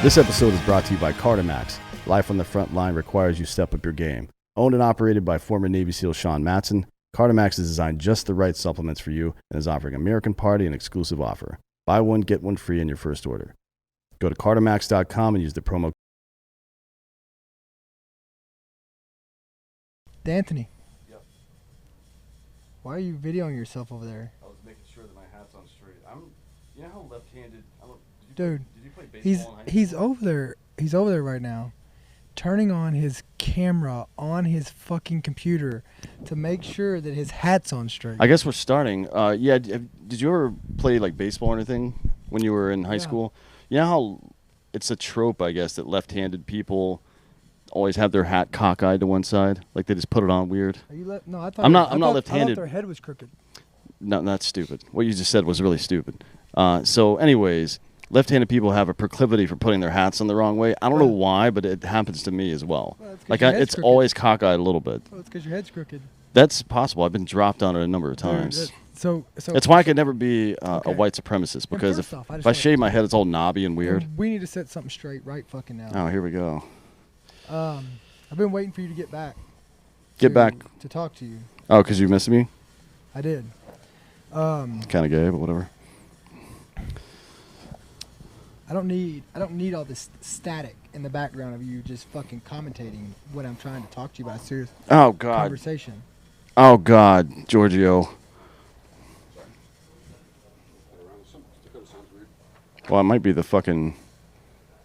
This episode is brought to you by Cartamax. Life on the front line requires you step up your game. Owned and operated by former Navy SEAL Sean Matson, Cartamax has designed just the right supplements for you and is offering American Party an exclusive offer. Buy one, get one free in your first order. Go to Cartamax.com and use the promo. D'Anthony. Yep. Why are you videoing yourself over there? I was making sure that my hat's on straight. You know how left-handed. Dude, did you play baseball in high he's school? over there. He's over there right now, turning on his camera on his fucking computer to make sure that his hat's on straight. I guess we're starting. Yeah, did you ever play like baseball or anything when you were in high school? You know how it's a trope, I guess, that left-handed people always have their hat cockeyed to one side, like they just put it on weird. Are you no, I thought I'm not I thought left-handed. their head was crooked. No, that's stupid. What you just said was really stupid. So, anyways, left-handed people have a proclivity for putting their hats on the wrong way. I don't know why, but it happens to me as well. Like it's crooked. always cockeyed a little bit. Well, it's because your head's crooked. That's possible. I've been dropped on it a number of times. So That's why I could never be a Okay. white supremacist, because first if off, I just I wanna- shave my head, it's all knobby and weird. we need to set something straight right fucking now. Oh, here we go. I've been waiting for you to get back. Get back. to talk to you. Oh, because you missed me? I did. Kind of gay, but whatever. I don't need all this static in the background of you just fucking commentating when I'm trying to talk to you about a serious Oh, God. conversation. Oh, God, Giorgio. Well, it might be the fucking...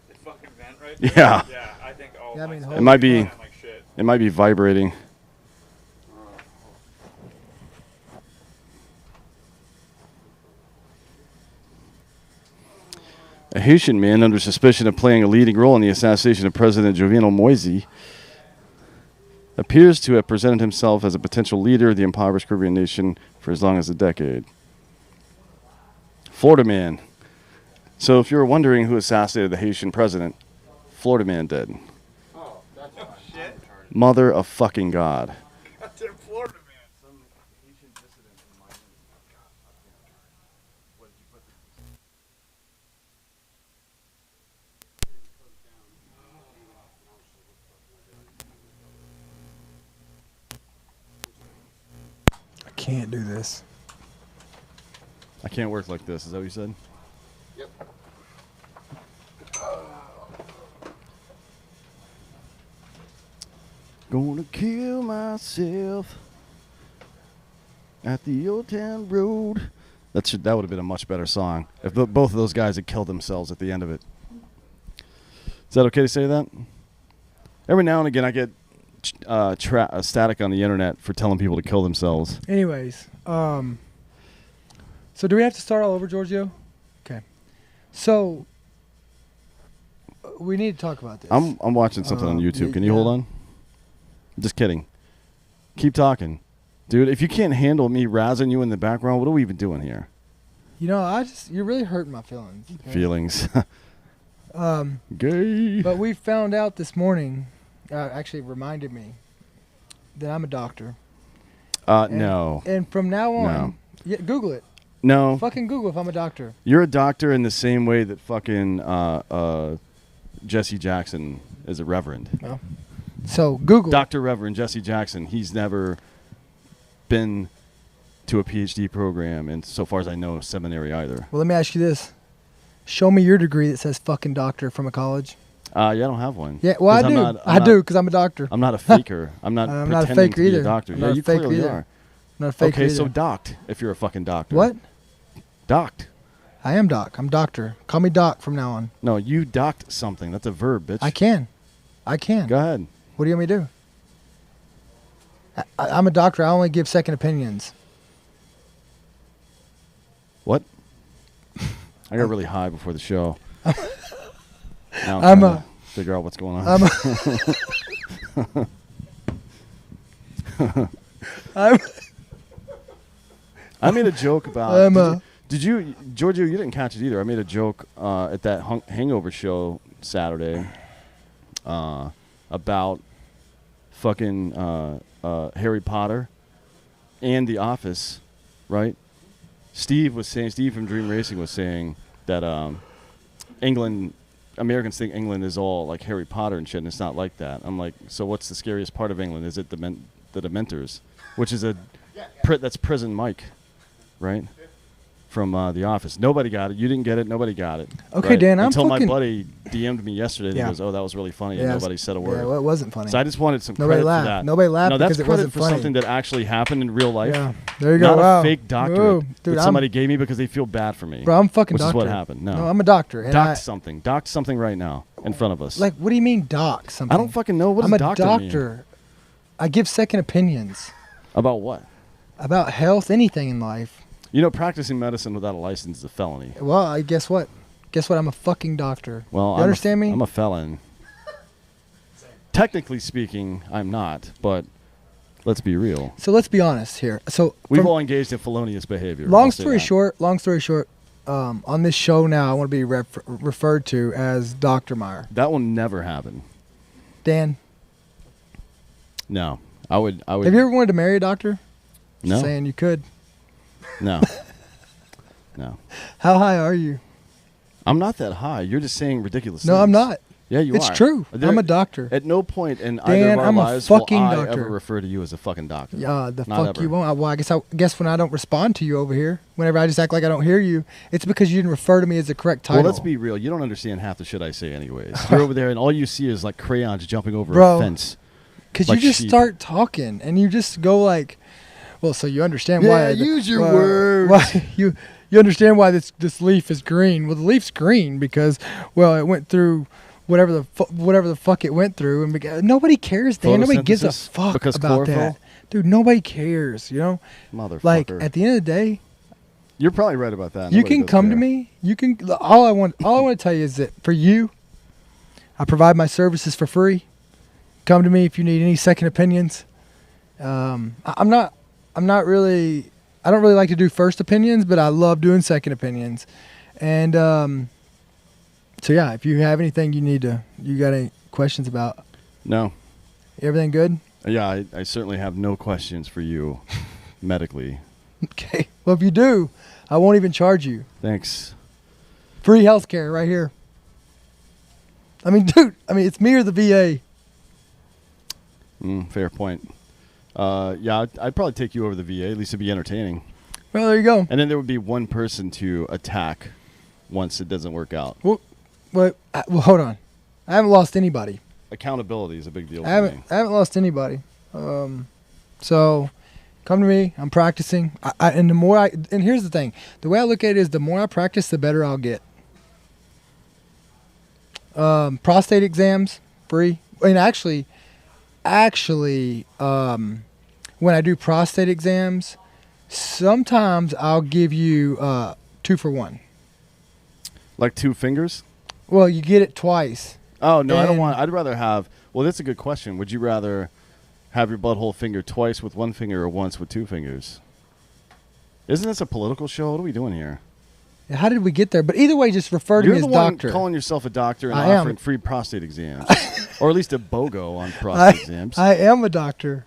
The fucking vent right Yeah. there? Yeah, I think all Yeah, I mean, my holy It might be... sound like shit. It might be vibrating. A Haitian man under suspicion of playing a leading role in the assassination of President Jovenel Moïse appears to have presented himself as a potential leader of the impoverished Caribbean nation for as long as a decade. Florida man. So if you were wondering who assassinated the Haitian president, Florida man did. Oh, shit. Mother of fucking God. Goddamn Florida man. Some Haitian dissident in Miami. What did you put I can't do this. I can't work like this. Is that what you said? Yep. Gonna kill myself at the old town road. That would have been a much better song if both of those guys had killed themselves at the end of it. Is that okay to say that? Every now and again, I get static on the internet for telling people to kill themselves. Anyways, so do we have to start all over, Giorgio? Okay. So we need to talk about this. I'm watching something on YouTube. Can you hold on? Just kidding. Keep talking. Dude, if you can't handle me razzing you in the background, what are we even doing here? You know, you're really hurting my feelings. Okay? Feelings. Gay. But we found out this morning, actually it reminded me that I'm a doctor. No. And from now on, No. yeah, Google it. No. Fucking Google if I'm a doctor. You're a doctor in the same way that fucking Jesse Jackson is a reverend. No. So Google. Dr. Reverend Jesse Jackson, he's never been to a PhD program, and so far as I know, seminary either. Well, let me ask you this. Show me your degree that says fucking doctor from a college. Yeah, I don't have one. Yeah, well, I 'Cause do. I do because I'm a doctor. I'm not a faker. I'm not I'm not a pretending faker to be either. a doctor. I'm Yeah, not a you faker clearly either. are. I'm not a faker Okay, either. so docked if you're a fucking doctor. What? Docked. I am doc. I'm doctor. Call me doc from now on. No, you docked something. That's a verb, bitch. I can. Go ahead. What do you want me to do? I'm a doctor. I only give second opinions. What? I got really high before the show. Now I'm trying to figure out what's going on. I made a joke about. Did you, Giorgio? You didn't catch it either. I made a joke at that Hangover show Saturday about fucking Harry Potter and The Office, right? Steve from Dream Racing was saying that England Americans think England is all like Harry Potter and shit, and it's not like that. I'm like, so what's the scariest part of England? Is it the Dementors, which is that's Prison Mike, right? From The Office. Nobody got it. You didn't get it. Nobody got it. Okay, right? Dan, Until my buddy DM'd me yesterday. And he goes, "Oh, that was really funny." And nobody said a word. Yeah, well, it wasn't funny. So I just wanted some Nobody credit laughed. for that. Nobody laughed no, because that's it wasn't credit for funny. something that actually happened in real life. Yeah, there you go. Not wow. a fake doctorate Whoa, dude, that somebody gave me because they feel bad for me. Bro, I'm fucking which doctor. is what happened. No, I'm a doctor. And Doc something. Doc something right now in front of us. Like, what do you mean doc something? I don't fucking know. What does I'm a doctor doctor. mean? I give second opinions. About what? About health, anything in life. You know, practicing medicine without a license is a felony. Well, I guess what? Guess what? I'm a fucking doctor. Well, you understand me? I'm a felon. Technically speaking, I'm not, but let's be real. So let's be honest here. So We've all engaged in felonious behavior. Long story short, on this show now, I want to be referred to as Dr. Meyer. That will never happen. Dan, no, I would. have you ever wanted to marry a doctor? No. Saying you could. No. No. How high are you? I'm not that high. You're just saying ridiculous No, things. I'm not. Yeah, you are. It's true. I'm a doctor. At no point in Dan, either of our I'm a lives fucking will I doctor. ever refer to you as a fucking doctor. Yeah, the Not fuck ever. you won't. Well, I guess when I don't respond to you over here, whenever I just act like I don't hear you, it's because you didn't refer to me as the correct title. Well, let's be real. You don't understand half the shit I say anyways. You're over there and all you see is like crayons jumping over Bro, a fence. Because like you just sheep. start talking and you just go like, well, so you understand why. use your words. Why you understand why this leaf is green. Well, the leaf's green because, well, it went through whatever the fuck it went through. And nobody cares, Dan. Nobody gives a Photosynthesis? fuck Because about chlorophyll? that. Dude, nobody cares, you know? Motherfucker. Like, at the end of the day, You're probably right about that. you Nobody can does come to care. me. You can. All I want to tell you is that for you, I provide my services for free. Come to me if you need any second opinions. I'm not really. I don't really like to do first opinions, but I love doing second opinions. And so yeah, if you have anything you got any questions about? No. Everything good? Yeah, I certainly have no questions for you medically. Okay. Well, if you do, I won't even charge you. Thanks. Free healthcare right here. I mean, dude. It's me or the VA. Fair point. Yeah, I'd probably take you over the VA. At least it'd be entertaining. Well, there you go. And then there would be one person to attack once it doesn't work out. Well, hold on. I haven't lost anybody. Accountability is a big deal I for me. haven't lost anybody. So come to me. I'm practicing. And here's the thing. The way I look at it is the more I practice, the better I'll get. Prostate exams, free. And actually, when I do prostate exams, sometimes I'll give you 2 for 1. Like 2 fingers? Well, you get it twice. Oh, no, I don't And- want. I'd rather have. Well, that's a good question. Would you rather have your butthole fingered twice with 1 finger or once with 2 fingers? Isn't this a political show? What are we doing here? How did we get there? But either way, just refer to You're me the as one doctor. calling yourself a doctor and I am. offering free prostate exams. Or at least a BOGO on prostate exams. I am a doctor.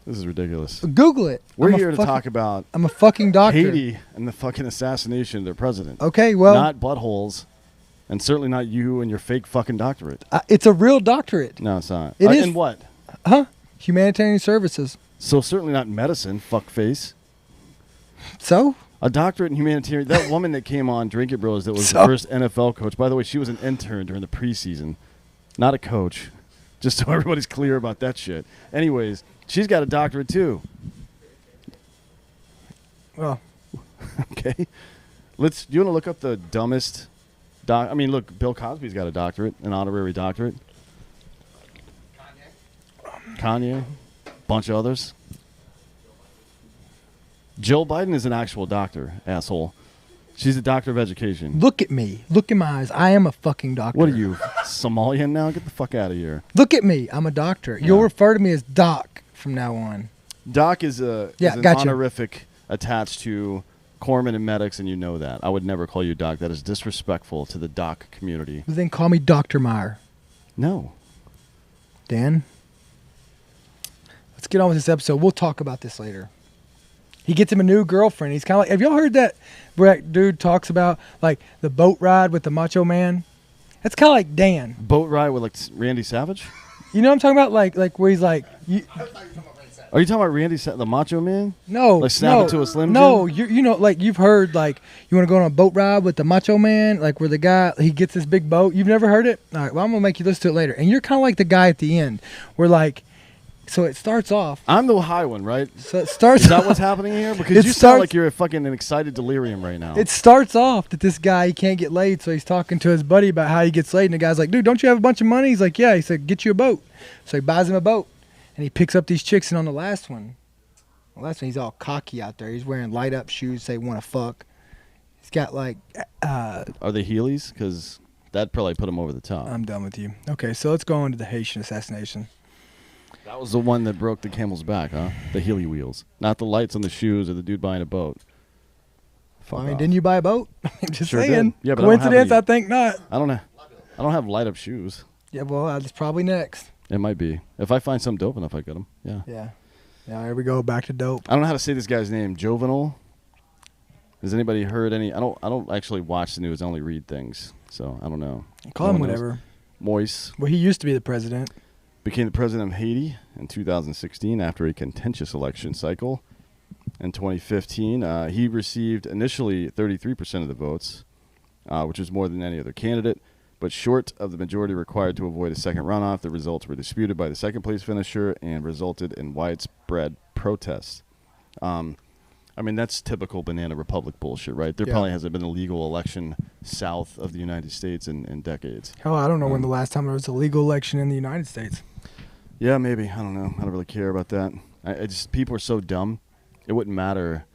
This is ridiculous. Google it. We're here to talk about I'm a fucking doctor. Haiti and the fucking assassination of their president. Okay, well, Not buttholes, and certainly not you and your fake fucking doctorate. it's a real doctorate. No, it's not. It is- In what? Huh? Humanitarian services. So certainly not medicine, fuckface. So? A doctorate in humanitarian. That woman that came on Drink It Bros that was So- the first NFL coach. By the way, she was an intern during the preseason, not a coach. Just so everybody's clear about that shit. Anyways, she's got a doctorate too. Well, Okay. Do you want to look up the dumbest I mean, look, Bill Cosby's got a doctorate, an honorary doctorate. Kanye. Bunch of others. Jill Biden is an actual doctor, asshole. She's a doctor of education. look at me. Look in my eyes. I am a fucking doctor. What are you, Somalian now? Get the fuck out of here. Look at me. I'm a doctor. Yeah. You'll refer to me as Doc from now on. Doc is Yeah, an gotcha. honorific attached to corpsmen and medics, and you know that. I would never call you Doc. That is disrespectful to the Doc community. Then call me Dr. Meyer. No. Dan, let's get on with this episode. We'll talk about this later. He gets him a new girlfriend. He's kind of like, have y'all heard that where that dude talks about like the boat ride with the Macho Man? That's kind of like Dan. Boat ride with like Randy Savage? You know what I'm talking about? Like where he's like, Are you talking about Randy, the Macho Man? no, Like snap it to a Slim no, Jim? you know, like you've heard like you want to go on a boat ride with the Macho Man, like where the guy he gets this big boat. You've never heard it? All right, well I'm gonna make you listen to it later. And you're kind of like the guy at the end, where like, so it starts off. I'm the high one, right? So it starts. Is that what's happening here? Because It you sound starts- like you're fucking an excited delirium right now. It starts off that this guy he can't get laid, so he's talking to his buddy about how he gets laid, and the guy's like, "Dude, don't you have a bunch of money?" He's like, "Yeah." He said, "Get you a boat." So he buys him a boat, and he picks up these chicks, and on the last one, he's all cocky out there. He's wearing light up shoes, say "wanna fuck." He's got like, Are they Heelys? Because that'd probably put him over the top. I'm done with you. Okay, so let's go on to the Haitian assassination. That was the one that broke the camel's back, huh? The Heely wheels. Not the lights on the shoes or the dude buying a boat. Fuck I mean, off. didn't you buy a boat? Just Sure saying. did. Yeah, but I don't have coincidence? any- I think not. I don't have light up shoes. Yeah, well, that's probably next. It might be. If I find some dope enough, I get them. Yeah. Yeah. Yeah, here we go. Back to dope. I don't know how to say this guy's name. Jovenel. Has anybody heard any? I don't actually watch the news. I only read things, so I don't know. Call No him one knows. whatever. Moïse Well, he used to be the president. became the president of Haiti in 2016 after a contentious election cycle. In 2015, he received initially 33% of the votes, which was more than any other candidate, but short of the majority required to avoid a second runoff. The results were disputed by the second-place finisher and resulted in widespread protests. I mean, that's typical Banana Republic bullshit, right? There Yeah. probably hasn't been a legal election south of the United States in decades. Hell, I don't know when the last time there was a legal election in the United States. Yeah, maybe. I don't know. I don't really care about that. I just people are so dumb. It wouldn't matter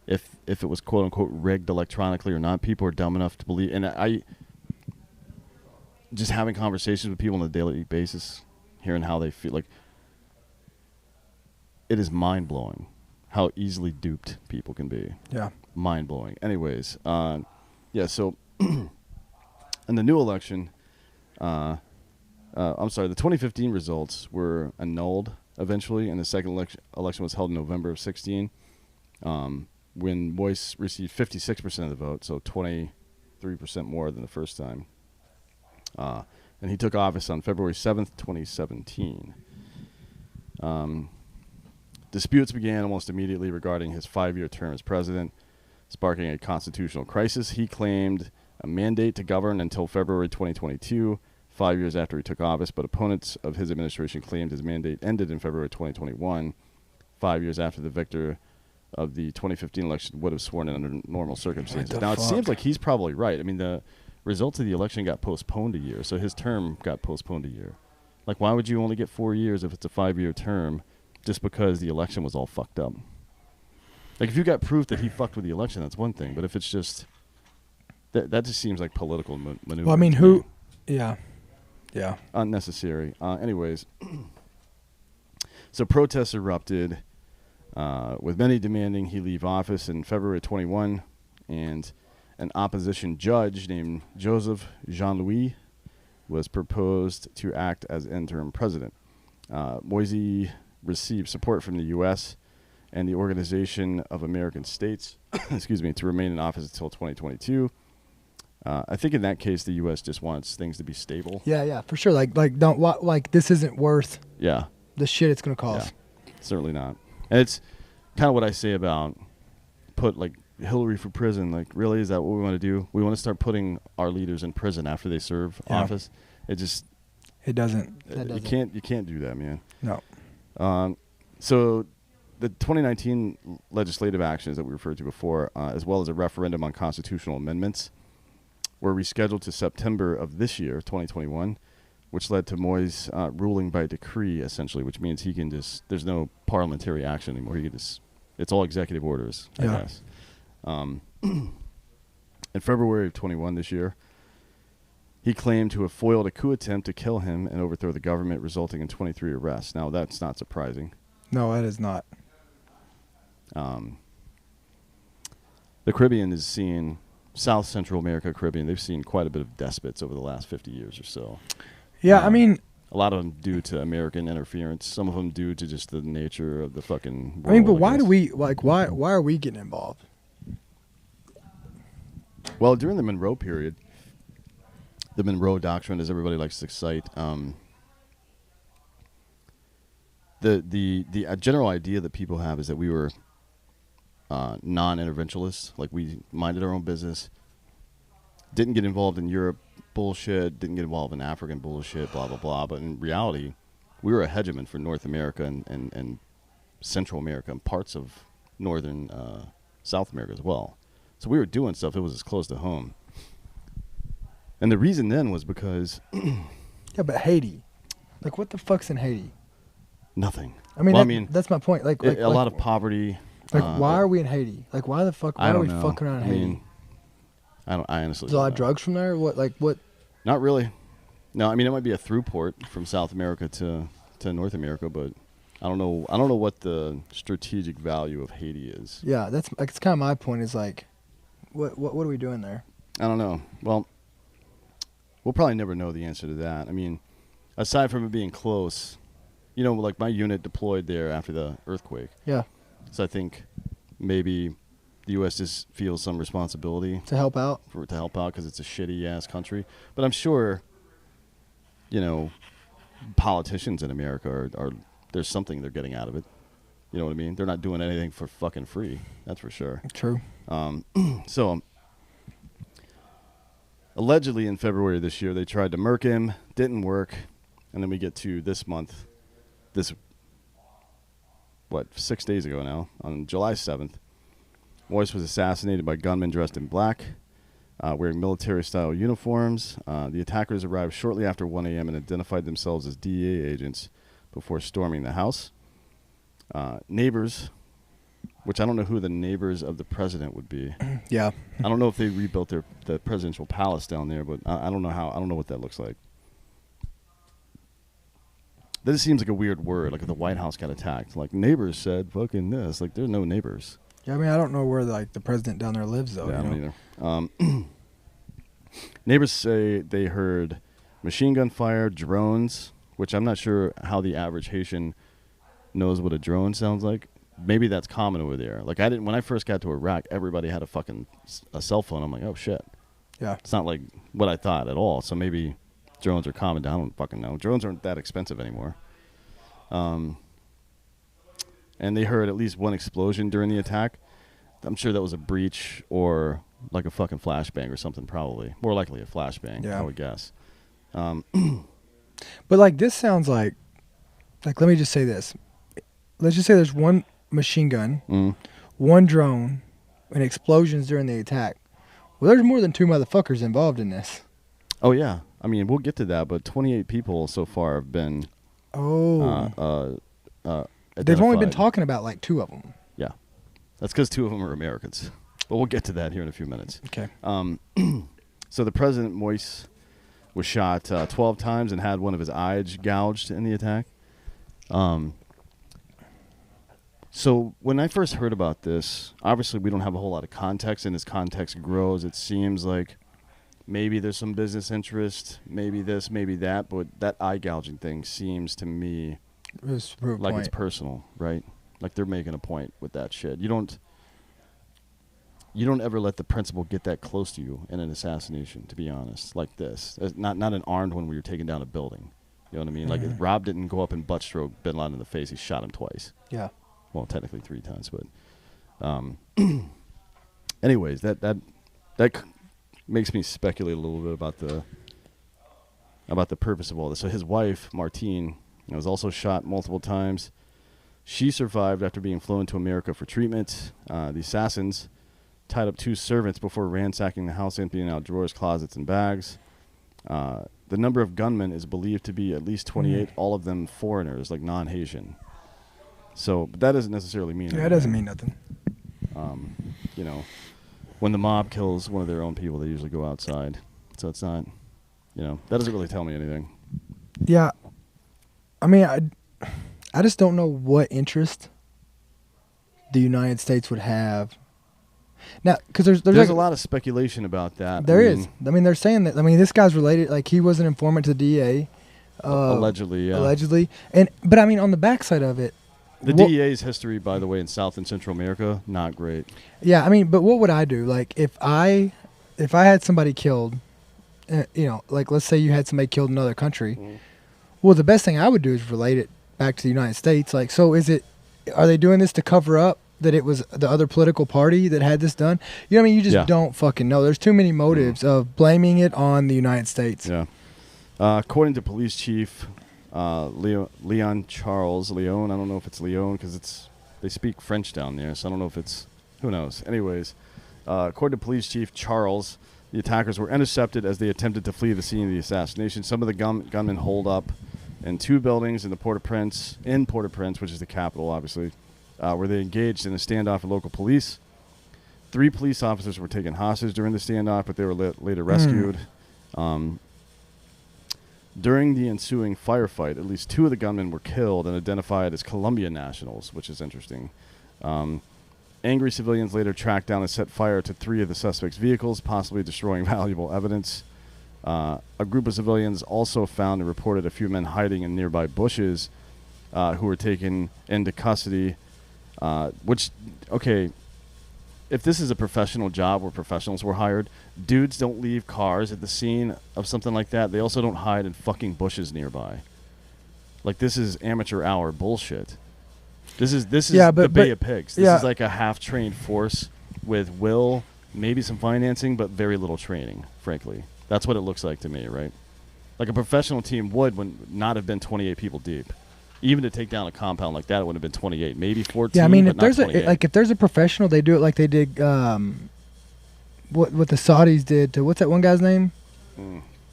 if it was quote unquote rigged electronically or not. People are dumb enough to believe. And I just having conversations with people on a daily basis, hearing how they feel, like it is mind blowing how easily duped people can be. Yeah. Mind blowing. Anyways, yeah. So in the new election. I'm sorry, the 2015 results were annulled eventually, and the second election was held in November of 16, when Moïse received 56% of the vote, so 23% more than the first time. And he took office on February 7th, 2017. Disputes began almost immediately regarding his 5-year term as president, sparking a constitutional crisis. He claimed a mandate to govern until February 2022, 5 years after he took office, but opponents of his administration claimed his mandate ended in February 2021, 5 years after the victor of the 2015 election would have sworn in under normal circumstances. Now, it seems like he's probably right. I mean, the results of the election got postponed a year, so his term got postponed a year. Like, why would you only get 4 years if it's a 5-year term just because the election was all fucked up? Like, if you got proof that he fucked with the election, that's one thing, but if it's just... That just seems like political maneuver. Well, I mean, who... Yeah. Yeah. Unnecessary. Anyways, so protests erupted, with many demanding he leave office in February 21, and an opposition judge named Joseph Jean-Louis was proposed to act as interim president. Moïse received support from the U.S. and the Organization of American States, excuse me, to remain in office until 2022. I think in that case, the U.S. just wants things to be stable. Yeah, for sure. Like this isn't worth Yeah. the shit it's gonna cost. Yeah, certainly not. And it's kind of what I say about put like Hillary for prison. Like, really, is that what we want to do? We want to start putting our leaders in prison after they serve office. It just It doesn't. you can't do that, man. No. So the 2019 legislative actions that we referred to before, as well as a referendum on constitutional amendments, were rescheduled to September of this year, 2021, which led to Moïse ruling by decree, essentially, which means he can just, there's no parliamentary action anymore. He can just, it's all executive orders, I guess. In February of 21 this year, he claimed to have foiled a coup attempt to kill him and overthrow the government, resulting in 23 arrests. Now, that's not surprising. No, that is not. The Caribbean is seeing... South Central America, Caribbean, they've seen quite a bit of despots over the last 50 years or so. Yeah, I mean, a lot of them due to American interference. Some of them due to just the nature of the fucking world, I mean, but why guess. do we why are we getting involved? Well, during the Monroe period, the Monroe Doctrine, as everybody likes to cite. The general idea that people have is that we were non-interventionalists, like we minded our own business, didn't get involved in Europe bullshit, didn't get involved in African bullshit, blah, blah, blah. But in reality, we were a hegemon for North America and Central America and parts of northern South America as well. So we were doing stuff that was as close to home. And the reason then was because... yeah, but Haiti. Like, what the fuck's in Haiti? Nothing. I mean, that's my point. Like a lot of poverty. Like, why are we in Haiti? Like, why the fuck? Why are we fucking around in Haiti? I honestly. There's a lot of drugs from there. What? Not really. No, I mean it might be a through port from South America to North America, but I don't know. I don't know what the strategic value of Haiti is. Yeah, that's like it's kind of my point. Is like, what are we doing there? I don't know. Well, we'll probably never know the answer to that. I mean, aside from it being close, you know, like my unit deployed there after the earthquake. Yeah. So I think maybe the U.S. just feels some responsibility to help out because it's a shitty ass country. But I'm sure, you know, politicians in America are there's something they're getting out of it. You know what I mean? They're not doing anything for fucking free. That's for sure. True. So allegedly in February this year, they tried to murk him. Didn't work. And then we get to this month, 6 days ago now, on July 7th, Moïse was assassinated by gunmen dressed in black, wearing military-style uniforms. The attackers arrived shortly after 1 a.m. and identified themselves as DEA agents before storming the house. Neighbors, which I don't know who the neighbors of the president would be. Yeah. I don't know if they rebuilt the presidential palace down there, but I don't know how. I don't know what that looks like. That just seems like a weird word, like if the White House got attacked. Like, neighbors said fucking this. Like, there's no neighbors. Yeah, I mean, I don't know where, like, the president down there lives, though. Yeah, I don't either. Neighbors say they heard machine gun fire, drones, which I'm not sure how the average Haitian knows what a drone sounds like. Maybe that's common over there. Like, when I first got to Iraq, everybody had a cell phone. I'm like, oh, shit. Yeah. It's not like what I thought at all. So maybe... drones are common. I don't fucking know. Drones aren't that expensive anymore. And they heard at least one explosion during the attack. I'm sure that was a breach or like a fucking flashbang or something, probably. More likely a flashbang, I would guess. But, like, this sounds like, let me just say this. Let's just say there's one machine gun, one drone, and explosions during the attack. Well, there's more than 2 motherfuckers involved in this. Oh, yeah. I mean, we'll get to that, but 28 people so far have been they've only been talking about, like, 2 of them. Yeah. That's because 2 of them are Americans. But we'll get to that here in a few minutes. Okay. So the president, Moïse, was shot 12 times and had one of his eyes gouged in the attack. So when I first heard about this, obviously we don't have a whole lot of context, and as context grows, it seems like maybe there's some business interest, maybe this, maybe that, but that eye gouging thing seems to me like it's personal, right? Like they're making a point with that shit. You don't ever let the principal get that close to you in an assassination, to be honest, like this. Not an armed one where you're taking down a building. You know what I mean? Like Rob didn't go up and butt stroke Bin Laden in the face. He shot him twice. Yeah. Well, technically 3 times, but anyways, that makes me speculate a little bit about the purpose of all this. So his wife, Martine, was also shot multiple times. She survived after being flown to America for treatment. The assassins tied up 2 servants before ransacking the house, emptying out drawers, closets, and bags. The number of gunmen is believed to be at least 28, all of them foreigners, like non-Haitian. So, but that doesn't necessarily mean anything. That doesn't mean nothing. You know, when the mob kills one of their own people, they usually go outside. So it's not, that doesn't really tell me anything. Yeah. I mean, I just don't know what interest the United States would have. Now, because there's like a lot of speculation about that. There is. I mean, they're saying that. I mean, this guy's related. Like, he was an informant to the DA. Allegedly, yeah. Allegedly. But I mean, on the backside of it. The DEA's history, by the way, in South and Central America, not great. Yeah, I mean, but what would I do? Like, if I had somebody killed like let's say you had somebody killed in another country. Mhm. Well, the best thing I would do is relate it back to the United States. Like, so are they doing this to cover up that it was the other political party that had this done? You know what I mean? You just Yeah. don't fucking know. There's too many motives of blaming it on the United States. Yeah. According to police chief Leon Charles, Leon, I don't know if it's Leon because they speak French down there, so I don't know if it's, who knows. Anyways, according to police chief Charles, the attackers were intercepted as they attempted to flee the scene of the assassination. Some of the gunmen holed up in 2 buildings in Port-au-Prince, which is the capital, obviously, where they engaged in a standoff with local police. 3 police officers were taken hostage during the standoff, but they were later rescued. During the ensuing firefight, at least 2 of the gunmen were killed and identified as Colombia nationals, which is interesting. Angry civilians later tracked down and set fire to 3 of the suspects' vehicles, possibly destroying valuable evidence. A group of civilians also found and reported a few men hiding in nearby bushes who were taken into custody, if this is a professional job where professionals were hired, dudes don't leave cars at the scene of something like that. They also don't hide in fucking bushes nearby. Like, this is amateur hour bullshit. This is the Bay of Pigs. This is like a half-trained force with will, maybe some financing, but very little training, frankly. That's what it looks like to me, right? Like a professional team would not have been 28 people deep. Even to take down a compound like that, it would have been 28, maybe 14. Yeah, I mean, but if there's a professional, they do it like they did what the Saudis did to, what's that one guy's name?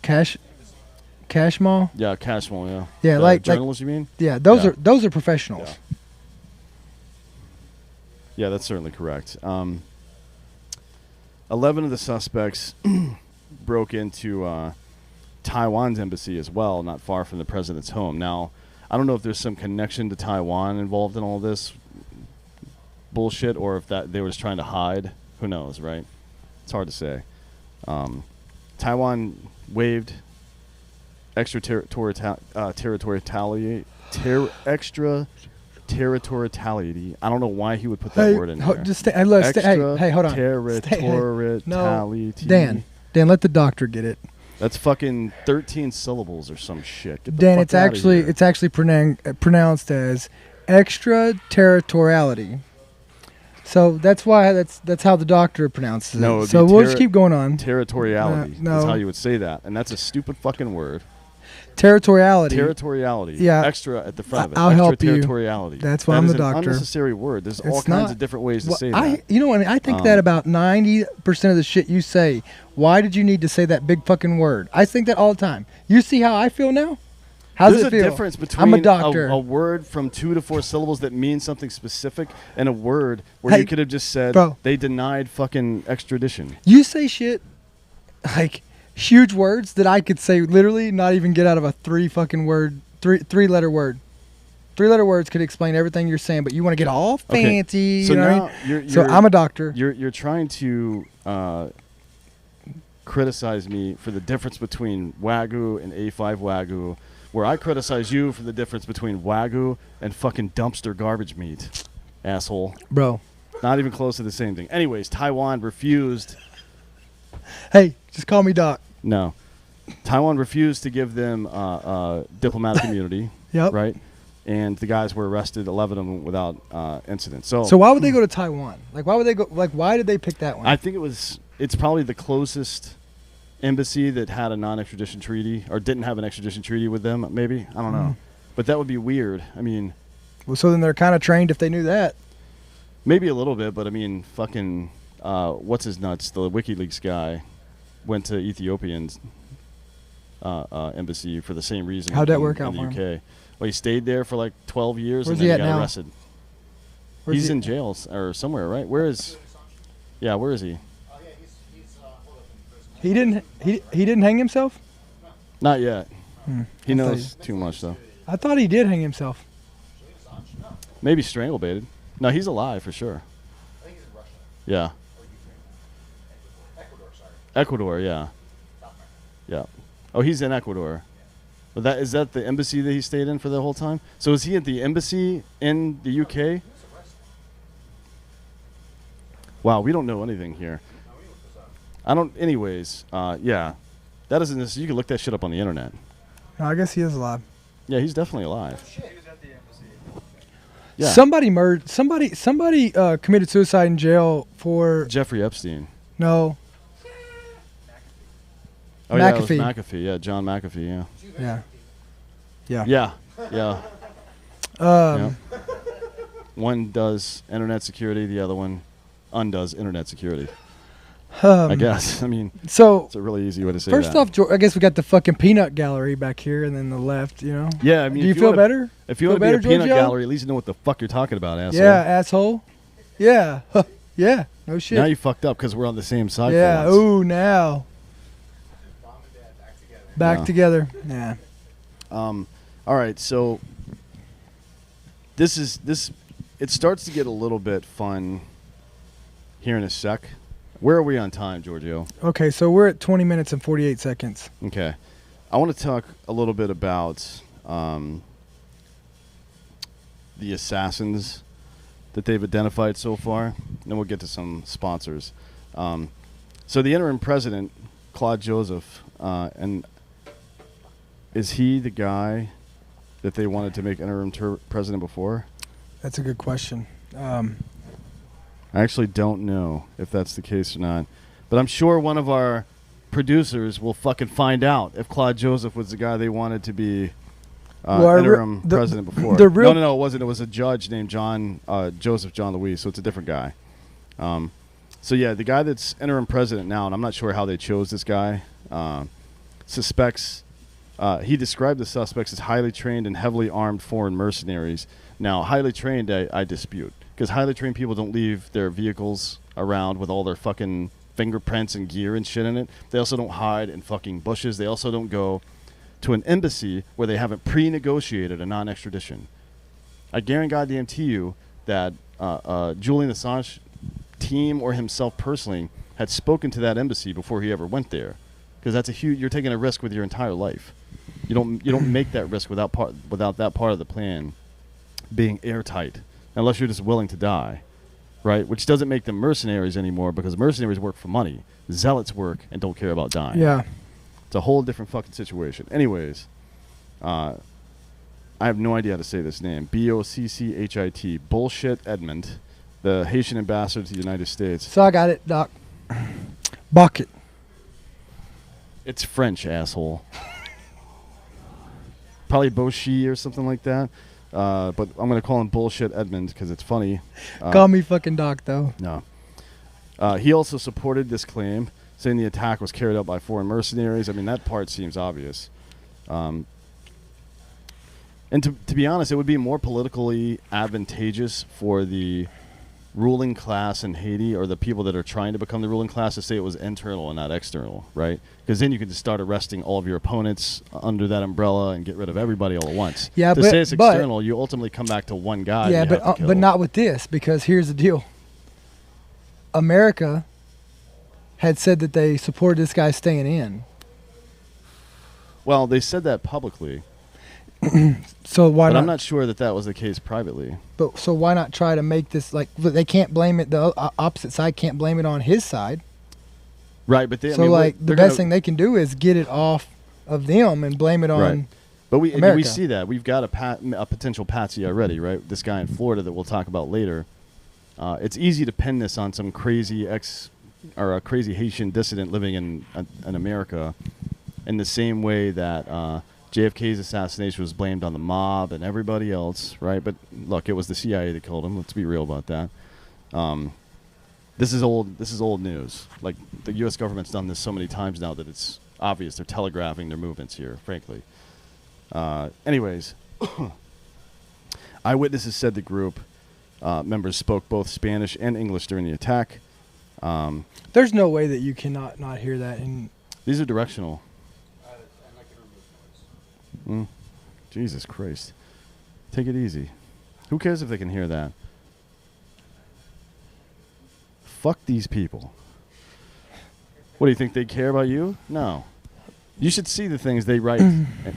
Cashmal? Yeah, Cashmal, yeah. Yeah, like journalists, you mean? Yeah, those are professionals. Yeah, that's certainly correct. 11 of the suspects broke into Taiwan's embassy as well, not far from the president's home. Now, I don't know if there's some connection to Taiwan involved in all this bullshit, or if that they were just trying to hide. Who knows, right? It's hard to say. Taiwan waived extraterritoriality. I don't know why he would put that word in there. Hey, hold on. Territoriality. Dan, let the doctor get it. That's fucking 13 syllables or some shit. Get the Dan, fuck it's outta here. actually pronounced as extraterritoriality. So that's why that's how the doctor pronounces it. No, so we'll just keep going on. Territoriality is how you would say that, and that's a stupid fucking word. Territoriality. Yeah. Extra at the front of it. I'll help you. Extraterritoriality. That's why I'm the doctor. It's an unnecessary word. There's all kinds of different ways to say that. You know what I mean? I think that about 90% of the shit you say. Why did you need to say that big fucking word? I think that all the time. You see how I feel now? How's it feel? There's a difference between I'm a doctor. A word from 2 to 4 syllables that means something specific and a word where you could have just said, they denied fucking extradition. You say shit like huge words that I could say literally not even get out of a three-letter word. 3-letter word. 3-letter words could explain everything you're saying, but you want to get all fancy. So you know now what I mean? So I'm a doctor. You're trying to criticize me for the difference between Wagyu and A5 Wagyu, where I criticize you for the difference between Wagyu and fucking dumpster garbage meat, asshole. Bro. Not even close to the same thing. Anyways, Taiwan refused. Hey, just call me Doc. No. Taiwan refused to give them diplomatic immunity. Yep. Right? And the guys were arrested, 11 of them, without incident. So why would they go to Taiwan? Like, why would they go? Like, why did they pick that one? I think it's probably the closest embassy that had a non-extradition treaty, or didn't have an extradition treaty with them, maybe. I don't know. But that would be weird. I mean... Well, so then they're kind of trained if they knew that. Maybe a little bit, but I mean, fucking... what's his nuts? The WikiLeaks guy went to Ethiopian's embassy for the same reason. How'd that work out in for the UK. him? Well, he stayed there for like 12 years. Where's and then he he at got now? arrested. Where's He's he? in jail or somewhere, right? Where is... Yeah, where is he? He didn't hang himself? Not yet. He I knows too much, though. I thought he did hang himself. Maybe strangle-baited. No, he's alive for sure. I think he's in Russia. Yeah. Ecuador, yeah. Yeah. Oh, he's in Ecuador. But is that the embassy that he stayed in for the whole time? So is he at the embassy in the UK? Wow, we don't know anything here. Anyways, yeah. That isn't this. You can look that shit up on the internet. No, I guess he is alive. Yeah, he's definitely alive. He was at the embassy. Yeah. Somebody murdered. Somebody committed suicide in jail for Jeffrey Epstein. no. Oh yeah, it was McAfee. McAfee. Yeah, John McAfee. Yeah. Yeah. Yeah. Um, One does internet security. The other one undoes internet security. I guess. I mean, So it's a really easy way to say first that. off, I guess we got the fucking peanut gallery back here, and then the left. You know. Yeah, I mean, Do you if feel wanna- better? If you Feel want to be a better, peanut Giorgio? gallery, at least you know what the fuck you're talking about, asshole. Yeah, asshole. Yeah. Yeah. No shit. Now you fucked up because we're on the same side. Yeah. For once. Ooh, now. Mom and dad back together. Back Yeah. together. Yeah. All right, so this. It starts to get a little bit fun here in a sec. Where are we on time, Giorgio? Okay, so we're at 20 minutes and 48 seconds. Okay, I want to talk a little bit about the assassins that they've identified so far. Then we'll get to some sponsors. So the interim president, Claude Joseph, and is he the guy that they wanted to make interim president before? That's a good question. I actually don't know if that's the case or not. But I'm sure one of our producers will fucking find out if Claude Joseph was the guy they wanted to be Well, interim president before. the real- No, it wasn't. It was a judge named Joseph John Louis, so it's a different guy. So, yeah, the guy that's interim president now, and I'm not sure how they chose this guy, suspects... he described the suspects as highly trained and heavily armed foreign mercenaries. Now, highly trained, I dispute. Because highly trained people don't leave their vehicles around with all their fucking fingerprints and gear and shit in it. They also don't hide in fucking bushes. They also don't go to an embassy where they haven't pre-negotiated a non-extradition. I guarantee you that Julian Assange team or himself personally had spoken to that embassy before he ever went there. Because that's a huge... You're taking a risk with your entire life. You don't make that risk without that part of the plan being airtight, unless you're just willing to die, right? Which doesn't make them mercenaries anymore, because mercenaries work for money. Zealots work and don't care about dying. Yeah. It's a whole different fucking situation. Anyways, I have no idea how to say this name. Bocchit. Bullshit Edmund, the Haitian ambassador to the United States. So I got it, Doc. Bucket. It's French, asshole. Probably Beauchy or something like that. But I'm going to call him Bullshit Edmund because it's funny. Call me fucking Doc, though. No. He also supported this claim, saying the attack was carried out by foreign mercenaries. I mean, that part seems obvious. And to be honest, it would be more politically advantageous for the ruling class in Haiti, or the people that are trying to become the ruling class, to say it was internal and not external, right? Because then you can just start arresting all of your opponents under that umbrella and get rid of everybody all at once. Yeah, to but- say it's but- external, you ultimately come back to one guy. Yeah, you have to kill. but not with this, because here's the deal. America had said that they supported this guy staying in. Well, they said that publicly, So why but not? I'm not sure that was the case privately. But so why not try to make this like they can't blame it? The opposite side can't blame it on his side. Right, but So like the best thing they can do is get it off of them and blame it on. Right. But we America. see that. We've got a potential patsy already, right? This guy in Florida that we'll talk about later. It's easy to pin this on some crazy a crazy Haitian dissident living in America, in the same way that JFK's assassination was blamed on the mob and everybody else, right? But look, it was the CIA that killed him. Let's be real about that. This is old news. Like, the U.S. government's done this so many times now that it's obvious they're telegraphing their movements here, frankly. Anyways, eyewitnesses said the group members spoke both Spanish and English during the attack. There's no way that you cannot not hear that. And These are directional. I'd like to remove noise. Jesus Christ. Take it easy. Who cares if they can hear that? Fuck these people. What, do you think they care about you? No. You should see the things they write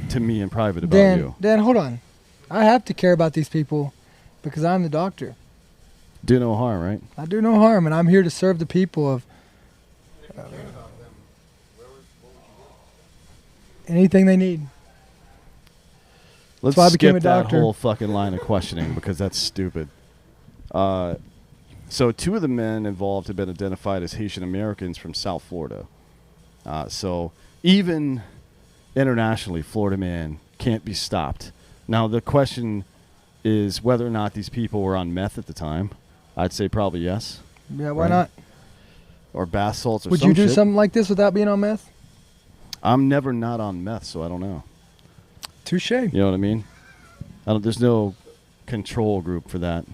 to me in private about you. Dan, hold on. I have to care about these people because I'm the doctor. Do no harm, right? I do no harm, and I'm here to serve the people of. anything they need. Let's why I became skip a doctor. that whole fucking line of questioning because that's stupid. So 2 of the men involved have been identified as Haitian Americans from South Florida. So even internationally, Florida man can't be stopped. Now, the question is whether or not these people were on meth at the time. I'd say probably yes. Yeah, why Right. not? Or bath salts or Would some you do shit. something like this without being on meth? I'm never not on meth, so I don't know. Touche. You know what I mean? There's no control group for that.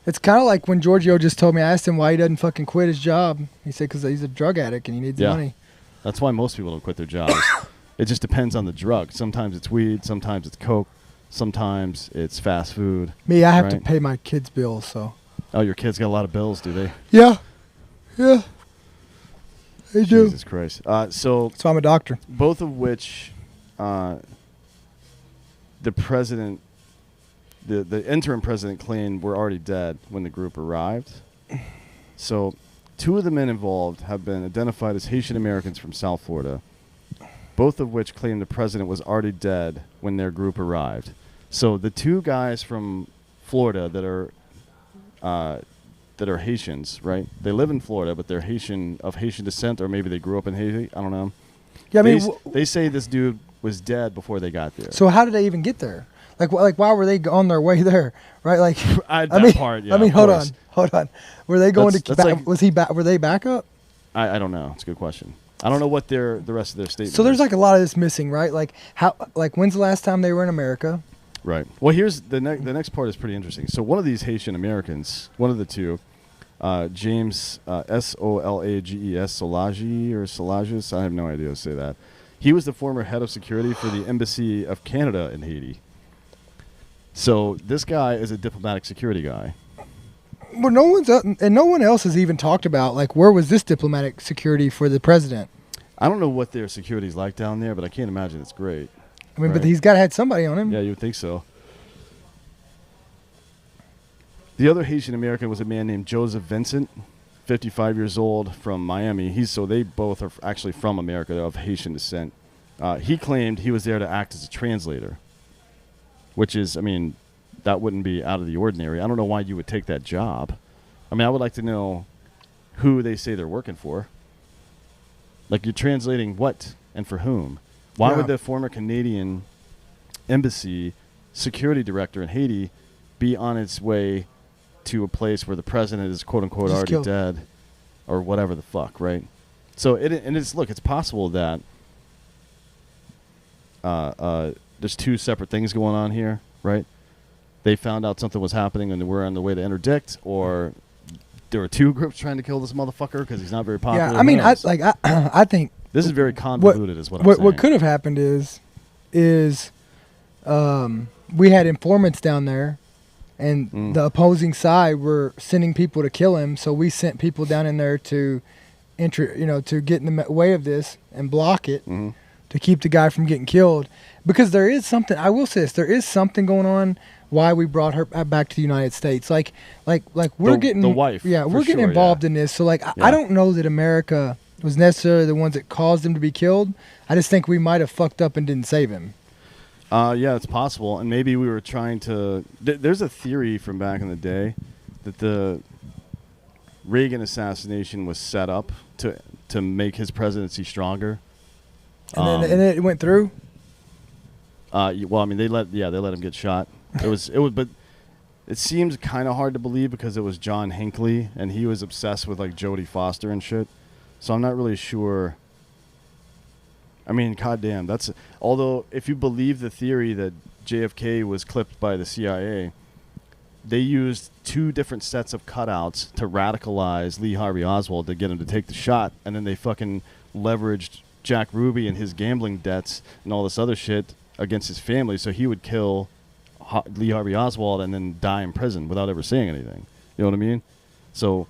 It's kind of like when Giorgio just told me, I asked him why he doesn't fucking quit his job. He said because he's a drug addict and he needs the Yeah. money. That's why most people don't quit their jobs. It just depends on the drug. Sometimes it's weed, sometimes it's coke, sometimes it's fast food. Me, I have to Right. pay my kids' bills, so. Oh, your kids got a lot of bills, do they? Yeah. Yeah. They do. Jesus Christ. So So I'm a doctor. both of which the president, the interim president claimed were already dead when the group arrived. So 2 of the men involved have been identified as Haitian Americans from South Florida, both of which claim the president was already dead when their group arrived. So the 2 guys from Florida that are Haitians, right? They live in Florida, but they're of Haitian descent, or maybe they grew up in Haiti. I don't know. Yeah, I mean, They say this dude was dead before they got there. so how did they even get there? Like why were they on their way there? Right? Like, That part, yeah, I mean, of hold course. on. Were they going That's to? like- Was he back? Were they back up? I don't know. It's a good question. I don't know what the rest of their statement So there's is. like a lot of this missing, right? Like when's the last time they were in America? Right. Well, here's the next part is pretty interesting. So one of these Haitian Americans, one of the 2, James Solages or Solages, I have no idea how to say that. He was the former head of security for the Embassy of Canada in Haiti. So this guy is a diplomatic security guy. Well, no one else has even talked about like where was this diplomatic security for the president? I don't know what their security's like down there, but I can't imagine it's great. I mean, but Right. he's got to have somebody on him. Yeah, you would think so. The other Haitian American was a man named Joseph Vincent, 55 years old, from Miami. So they both are actually from America, of Haitian descent. He claimed he was there to act as a translator, which is, I mean, that wouldn't be out of the ordinary. I don't know why you would take that job. I mean, I would like to know who they say they're working for. Like, you're translating what and for whom? Why Yeah. would the former Canadian embassy security director in Haiti be on its way to a place where the president is quote unquote Just already killed. dead or whatever the fuck, right? So it's possible that there's 2 separate things going on here, right? They found out something was happening and they were on the way to interdict, or there were 2 groups trying to kill this motherfucker because he's not very popular. Yeah, I Who mean, knows? I think This is very convoluted, is what I'm saying. what could have happened is we had informants down there, and the opposing side were sending people to kill him. So we sent people down in there to to get in the way of this and block it to keep the guy from getting killed. Because there is something. I will say this: there is something going on. Why we brought her back to the United States? Like we're getting the wife. Yeah, we're for getting sure, involved yeah. in this. So like Yeah. I don't know that America was necessarily the ones that caused him to be killed. I just think we might have fucked up and didn't save him. Yeah, it's possible. And maybe we were trying to... there's a theory from back in the day that the Reagan assassination was set up to make his presidency stronger. And then it went through. Well, I mean, they let him get shot. But it seems kind of hard to believe because it was John Hinckley, and he was obsessed with like Jodie Foster and shit. So I'm not really sure. I mean, goddamn, although if you believe the theory that JFK was clipped by the CIA, they used 2 different sets of cutouts to radicalize Lee Harvey Oswald to get him to take the shot, and then they fucking leveraged Jack Ruby and his gambling debts and all this other shit against his family, so he would kill Lee Harvey Oswald and then die in prison without ever saying anything. You know what I mean? So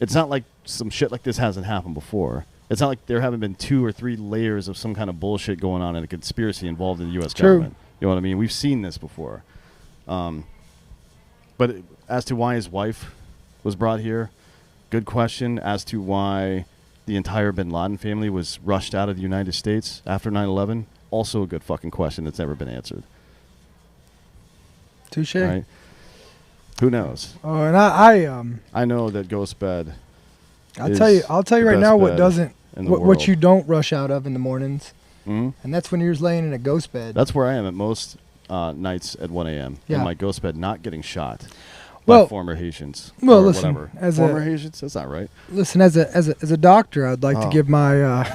it's not like some shit like this hasn't happened before. It's not like there haven't been 2 or 3 layers of some kind of bullshit going on in a conspiracy involved in the U.S. True. government. You know what I mean? We've seen this before. But as to why his wife was brought here, good question. As to why the entire bin Laden family was rushed out of the United States after 9/11, also a good fucking question that's never been answered. Touche. Right? Who knows? Oh, and I know that Ghost Bed. I'll tell you right now what doesn't, what you don't rush out of in the mornings, Mm-hmm. and that's when you're laying in a ghost bed. That's where I am at most nights at 1 a.m. Yeah. in my ghost bed, not getting shot Well- by former Haitians. Well, or listen, whatever. as former a- Haitians. That's not right. Listen, as a doctor, I'd like to Oh. give my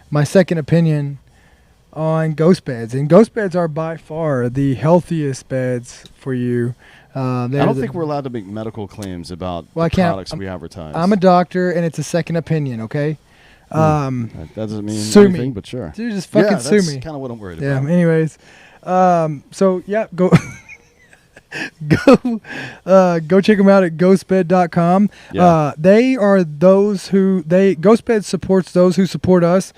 my second opinion on ghost beds, and ghost beds are by far the healthiest beds for you. I don't think we're allowed to make medical claims about Well, I the can't- products we advertise. I'm a doctor, and it's a second opinion. Okay. That doesn't mean sue anything, me. but sure. Dude, just fucking sue me. That's kind of what I'm worried Yeah. about. Anyways, so yeah, go go check them out at ghostbed.com. Yeah. They are those who Ghostbed supports those who support us,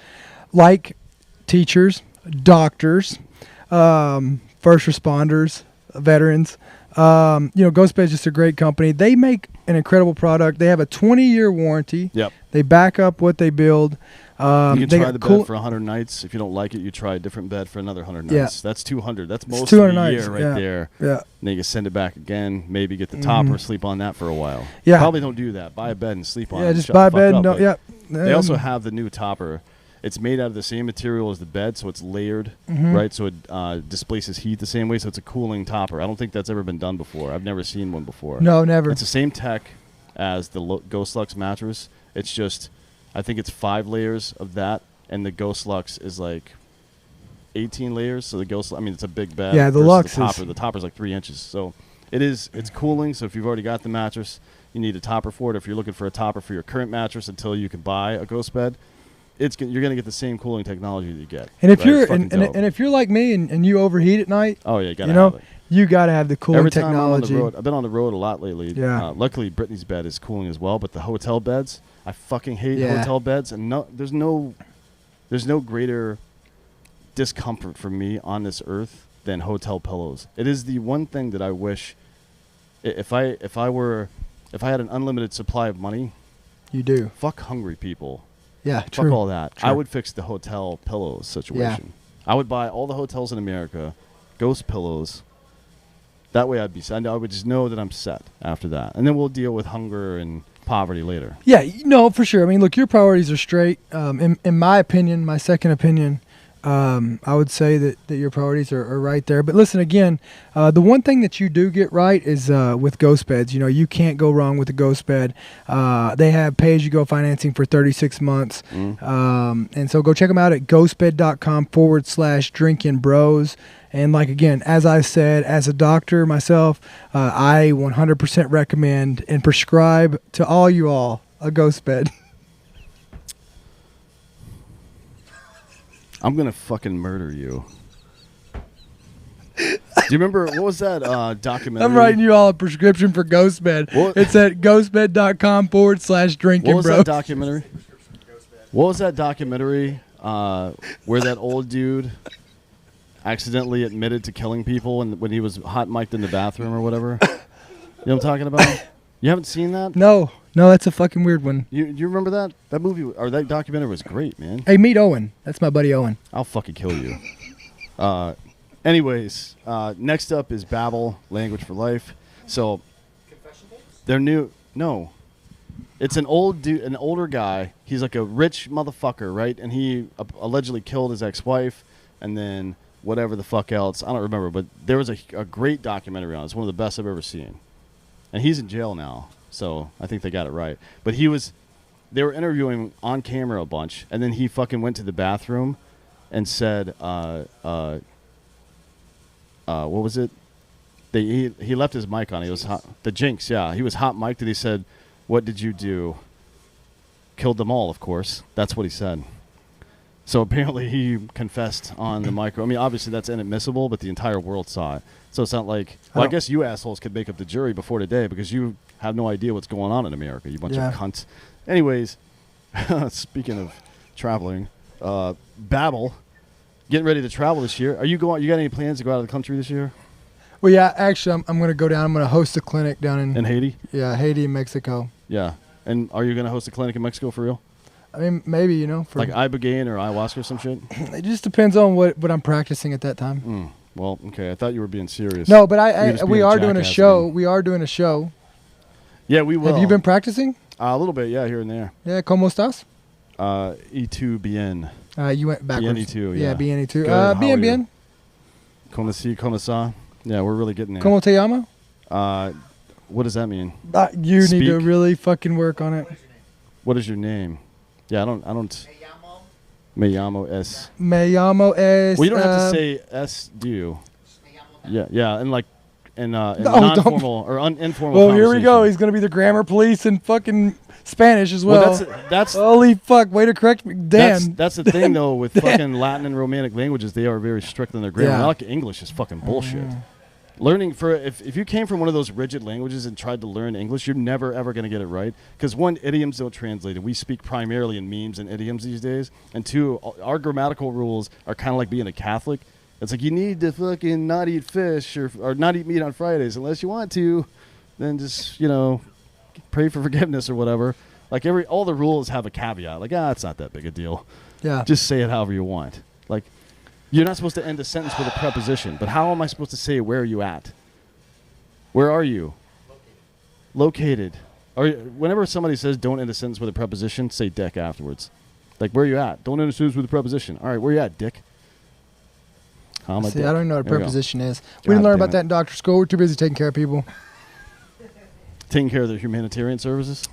like teachers, doctors, first responders, veterans. Ghostbed's just a great company. They make an incredible product. They have a 20-year warranty. Yep. They back up what they build. You can they try got the cool- bed for 100 nights. If you don't like it, you try a different bed for another 100 Yeah. nights. That's 200. That's most of 200 the nights, year right yeah. there. Yeah. And then you can send it back again, maybe get the topper, sleep on that for a while. Yeah. Probably don't do that. Buy a bed and sleep on it. Yeah, and just shut buy a the fuck bed and up. don't. But Yeah. They also have the new topper. It's made out of the same material as the bed, so it's layered, right? So it displaces heat the same way, so it's a cooling topper. I don't think that's ever been done before. I've never seen one before. No, never. It's the same tech as the Ghost Lux mattress. It's just, I think it's 5 layers of that, and the Ghost Lux is like 18 layers. So the Ghost, I mean, it's a big bed. Yeah, the versus Lux the topper. is- The topper's like 3 inches. So it's cooling. So if you've already got the mattress, you need a topper for it. If you're looking for a topper for your current mattress until you can buy a Ghost bed, you're going to get the same cooling technology that you get. And if right? you're It's fucking dope. and if you're like me and you overheat at night, Oh yeah, you gotta you know, have it. you got to have the cooling Every time technology. I'm on the road, I've been on the road a lot lately. Yeah. Luckily, Brittany's bed is cooling as well, but the hotel beds, I fucking hate Yeah. hotel beds, and there's no greater discomfort for me on this earth than hotel pillows. It is the one thing that I wish, if I had an unlimited supply of money, You do. fuck hungry people. Yeah, Fuck true. all that. True. I would fix the hotel pillows situation. I would buy all the hotels in America, ghost pillows. That way I would just know that I'm set after that. And then we'll deal with hunger and poverty later. Yeah, no, for sure. I mean, look, your priorities are straight. In my opinion, my second opinion, I would say that your priorities are right there. But listen, again, the one thing that you do get right is with ghost beds. You know, you can't go wrong with a ghost bed. They have pay-as-you-go financing for 36 months. And so go check them out at ghostbed.com/drinking bros. And like, again, as I said, as a doctor myself, I 100% recommend and prescribe to all you all a ghost bed. I'm going to fucking murder you. Do you remember, what was that documentary? I'm writing you all a prescription for ghost bed. What? It's at ghostbed.com/drinking What was bros. that documentary? What was that documentary where that old dude accidentally admitted to killing people when he was hot mic'd in the bathroom or whatever? You know what I'm talking about? You haven't seen that? No, that's a fucking weird one. You remember that? That movie or that documentary was great, man. Hey, meet Owen. That's my buddy Owen. I'll fucking kill you. Anyways, next up is Babel, Language for Life. So they're new. No, it's an old dude, an older guy. He's like a rich motherfucker, right? And he allegedly killed his ex-wife, and then whatever the fuck else. I don't remember, but there was a great documentary on it. It's one of the best I've ever seen. And he's in jail now, so I think they got it right. But they were interviewing him on camera a bunch, and then he fucking went to the bathroom and said, what was it? He left his mic on. He was hot, the Jinx, yeah. He was hot mic'd, and he said, "What did you do?" Killed them all, of course. That's what he said. So apparently he confessed on the micro. I mean, obviously that's inadmissible, but the entire world saw it. So it's not like, well, I guess you assholes could make up the jury before today because you have no idea what's going on in America, you bunch of cunts. Anyways, speaking of traveling, Babel, getting ready to travel this year. You got any plans to go out of the country this year? Well, yeah, actually, I'm going to go down. I'm going to host a clinic down in Haiti? Yeah, Haiti and Mexico. Yeah. And are you going to host a clinic in Mexico for real? I mean, maybe, you know. For, Like ibogaine or ayahuasca or some shit? it just depends on what I'm practicing at that time. Well, okay. I thought you were being serious. No, but we being a are doing a jackass show. again. We are doing a show. Yeah, we will. Have you been practicing? A little bit, yeah, here and there. Yeah, ¿cómo estás? E2 bien. You went backwards. BNE2, yeah. BNE2. Good, how are Bien, you? bien. Como si, como sa? Yeah, we're really getting there. ¿Cómo te llamo? What does that mean? You need to Speak. really fucking work on it. What is your name? Yeah, I don't. Me llamo es. Me llamo es... Well, you don't have to say S, do you? Yeah, and like in don't. non-formal or informal Well, here we go. conversation. He's going to be the grammar police in fucking Spanish as well. That's Holy fuck. Way to correct me. Dan. That's the thing though with fucking Latin and Romantic languages, they are very strict on their grammar. Yeah. Like English is fucking bullshit. Learning if you came from one of those rigid languages and tried to learn English, you're never ever going to get it right. Because one, idioms don't translate, and we speak primarily in memes and idioms these days. And two, our grammatical rules are kind of like being a Catholic. It's like you need to fucking not eat fish or not eat meat on Fridays unless you want to. Then just pray for forgiveness or whatever. Like all the rules have a caveat. Like it's not that big a deal. Yeah. Just say it however you want. Like. You're not supposed to end a sentence with a preposition, but how am I supposed to say where are you at? Where are you? Located. Whenever somebody says don't end a sentence with a preposition, say dick afterwards. Like, where are you at? Don't end a sentence with a preposition. All right, where you at, dick? How am I See, dick? I don't even know what a There you go. preposition is. God We didn't learn damn about it. that in doctor school. We're too busy taking care of people. Taking care of the humanitarian services?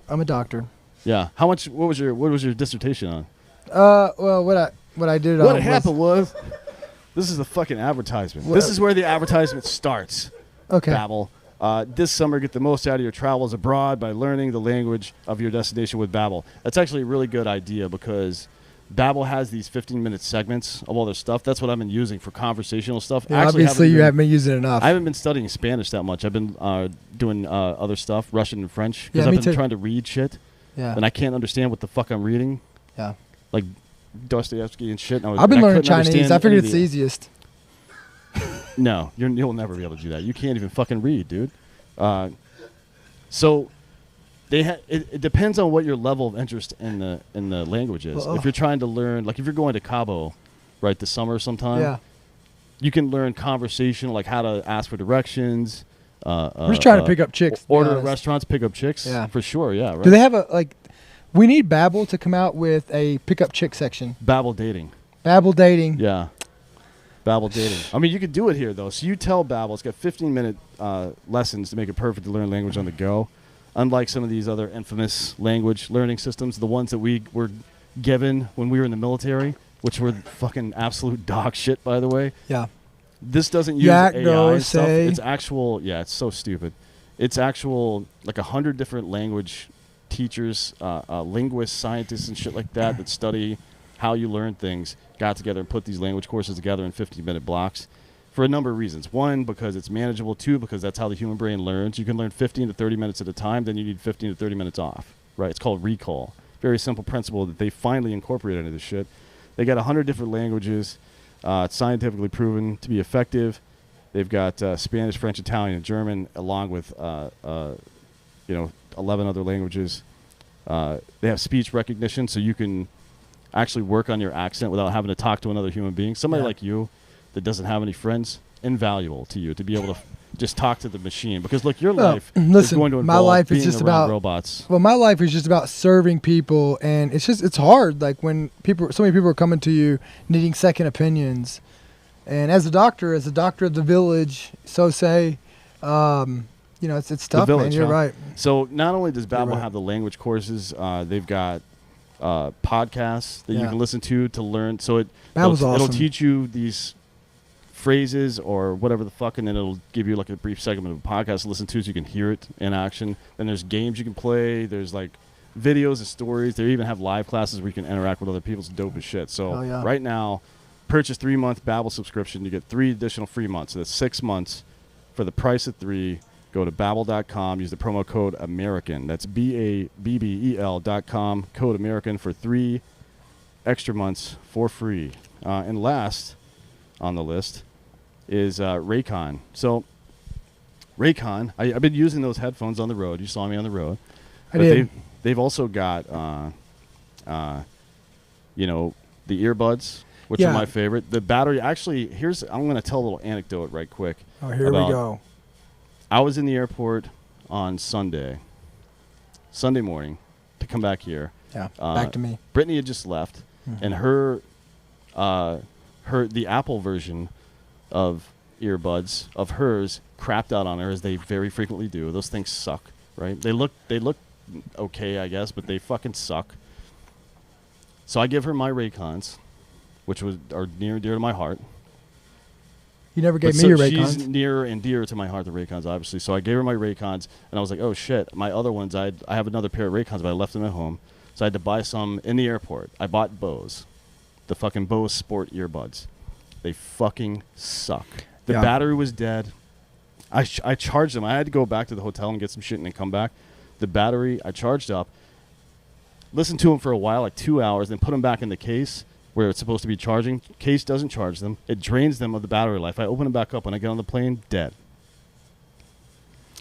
I'm a doctor. Yeah. What was your dissertation on? Well, what I did What was, happened was, this is the fucking advertisement. This is where the advertisement starts. Okay. Babbel. This summer, get the most out of your travels abroad by learning the language of your destination with Babbel. That's actually a really good idea because Babbel has these 15-minute segments of all their stuff. That's what I've been using for conversational stuff. Yeah, obviously, you haven't been using it enough. I haven't been studying Spanish that much. I've been doing other stuff, Russian and French, because Yeah, I've me been too. trying to read shit, Yeah. and I can't understand what the fuck I'm reading. Yeah. Like Dostoevsky and shit. I've been learning couldn't Chinese. understand I figured any it's of the easiest. No, you'll never be able to do that. You can't even fucking read, dude. So it depends on what your level of interest in the language is. If you're trying to learn, like if you're going to Cabo, right, this summer sometime, Yeah. you can learn conversation, like how to ask for directions. We're just trying to pick up chicks. to be Order at honest. restaurants, pick up chicks. Yeah. For sure. Yeah. Right. Do they have we need Babbel to come out with a pick up chick section. Babbel dating. Babbel dating. Yeah. Babbel dating. I mean, you could do it here, though. So you tell Babbel, it's got 15-minute lessons to make it perfect to learn language on the go. Unlike some of these other infamous language learning systems, the ones that we were given when we were in the military, which were fucking absolute dog shit, by the way. Yeah. This doesn't use Yak, AI go, and stuff. say. It's actual, yeah, it's so stupid. It's actual, like 100 different language teachers, linguists, scientists, and shit like that study how you learn things, got together and put these language courses together in 15-minute blocks for a number of reasons. One, because it's manageable. Two, because that's how the human brain learns. You can learn 15 to 30 minutes at a time, then you need 15 to 30 minutes off, right? It's called recall. Very simple principle that they finally incorporated into this shit. They got 100 different languages. It's scientifically proven to be effective. They've got Spanish, French, Italian, and German, along with 11 other languages. They have speech recognition, so you can actually work on your accent without having to talk to another human being. Somebody like you that doesn't have any friends, invaluable to you to be able to just talk to the machine. Because look, your life is listen, going to my involve life is being just around about robots. Well, my life is just about serving people, and it's hard. Like when so many people are coming to you needing second opinions, and as a doctor of the village, so say, it's tough, village, man. You're huh? right. So not only does Babbel right. have the language courses, they've got podcasts that you Yeah. can listen to learn. So Babbel's it'll awesome. teach you these phrases or whatever the fuck, and then it'll give you like a brief segment of a podcast to listen to so you can hear it in action. Then there's games you can play. There's like videos and stories. They even have live classes where you can interact with other people. It's dope as shit. So Oh, yeah. right now, purchase 3-month Babbel subscription. You get 3 additional free months. So that's 6 months for the price of 3. Go to Babbel.com. Use the promo code American. That's BABBEL.com. Code American for 3 extra months for free. And last on the list is Raycon. So Raycon, I've been using those headphones on the road. You saw me on the road. I did. They've also got You know, the earbuds, which Yeah. are my favorite. The battery, actually, I'm going to tell a little anecdote right quick. Oh, here we go. I was in the airport on Sunday morning to come back here. Yeah, back to me. Brittany had just left, and the Apple version of earbuds of hers crapped out on her, as they very frequently do. Those things suck, right? They look okay, I guess, but they fucking suck. So I give her my Raycons, which are near and dear to my heart. You never gave me your She's Raycons. near and dear to my heart, the Raycons, obviously. So I gave her my Raycons, and I was like, oh, shit. My other ones, I have another pair of Raycons, but I left them at home. So I had to buy some in the airport. I bought Bose, the fucking Bose Sport earbuds. They fucking suck. The battery was dead. I charged them. I had to go back to the hotel and get some shit and then come back. The battery, I charged up, listened to them for a while, like 2 hours, then put them back in the case where it's supposed to be charging. Case doesn't charge them. It drains them of the battery life. I open them back up. When I get on the plane, dead.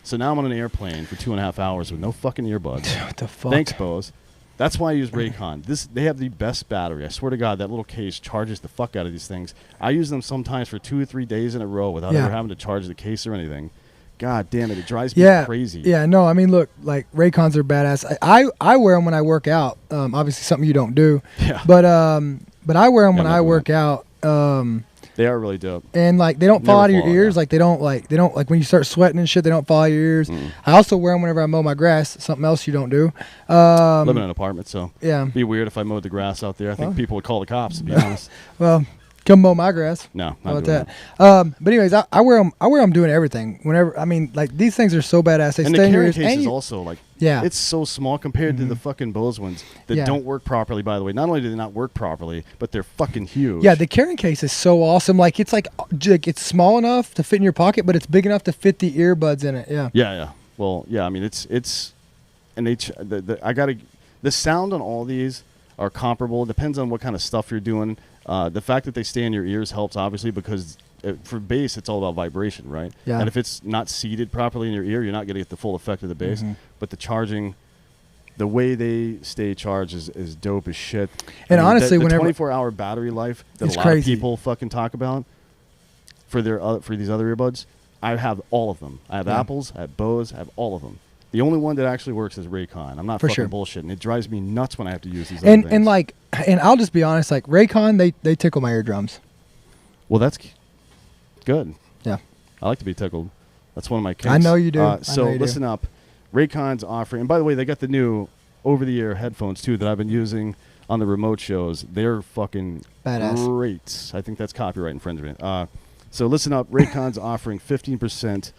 So now I'm on an airplane for 2.5 hours with no fucking earbuds. What the fuck? Thanks, Bose. That's why I use Raycon. They have the best battery. I swear to God, that little case charges the fuck out of these things. I use them sometimes for 2 or 3 days in a row without ever having to charge the case or anything. God damn it drives me crazy. Yeah, no, I mean, look, like Raycons are badass. I wear them when I work out. Obviously, something you don't do. Yeah. But I wear them when I work out. They are really dope. And like they don't fall out of your ears. Yeah. Like they don't like when you start sweating and shit. They don't fall out of your ears. I also wear them whenever I mow my grass. Something else you don't do. Live in an apartment, so yeah, it'd be weird if I mowed the grass out there. I think people would call the cops. To be honest. Well, come mow my grass. No, How not about doing that? But anyways, I wear them. I wear them doing everything. Whenever I mean, like these things are so badass. They And stay the in your carrying ears. case And is you- also like, yeah, it's so small compared to the fucking Bose ones that don't work properly, by the way. Not only do they not work properly, but they're fucking huge. Yeah, the carrying case is so awesome. Like it's it's small enough to fit in your pocket, but it's big enough to fit the earbuds in it. Yeah. Yeah. Well, yeah, I mean, it's and the sound on all these are comparable. It depends on what kind of stuff you're doing. The fact that they stay in your ears helps, obviously, because for bass, it's all about vibration, right? Yeah. And if it's not seated properly in your ear, you're not going to get the full effect of the bass. But the charging, the way they stay charged is dope as shit. And honestly, the whenever 24-hour battery life that It's a lot crazy. of people fucking talk about for these other earbuds, I have all of them. I have Apples, I have Bose, I have all of them. The only one that actually works is Raycon. I'm not For fucking sure. bullshitting. It drives me nuts when I have to use these other things. And I'll just be honest, like Raycon, they tickle my eardrums. Well, that's good. Yeah. I like to be tickled. That's one of my kinks. I know you do. So listen up. Raycon's offering, and by the way, they got the new over-the-ear headphones too that I've been using on the remote shows. They're fucking Badass. great. I think that's copyright infringement. So listen up. Raycon's offering 15%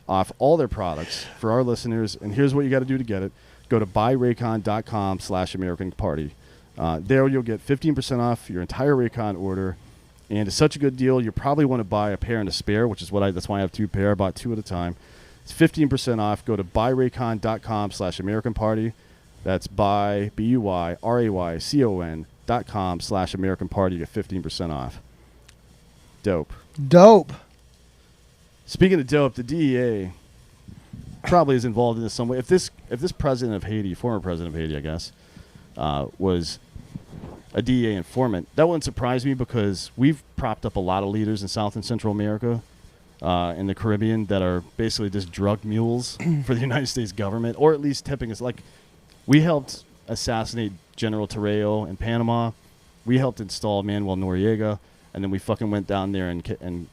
off all their products for our listeners, and here's what you got to do to get it. Go to buyraycon.com/American Party. There you'll get 15% off your entire Raycon order. And it's such a good deal, you probably want to buy a pair and a spare, which is that's why I have 2 pair. I bought 2 at a time. It's 15% off. Go to buyraycon.com/American Party. That's BUYRAYCON.com/American Party. You get 15% off. Dope. Speaking of dope, the DEA probably is involved in this some way. If this president of Haiti, former president of Haiti, I guess, was a DEA informant, that wouldn't surprise me because we've propped up a lot of leaders in South and Central America, in the Caribbean, that are basically just drug mules for the United States government, or at least tipping us. Like, we helped assassinate General Torreo in Panama. We helped install Manuel Noriega, and then we fucking went down there and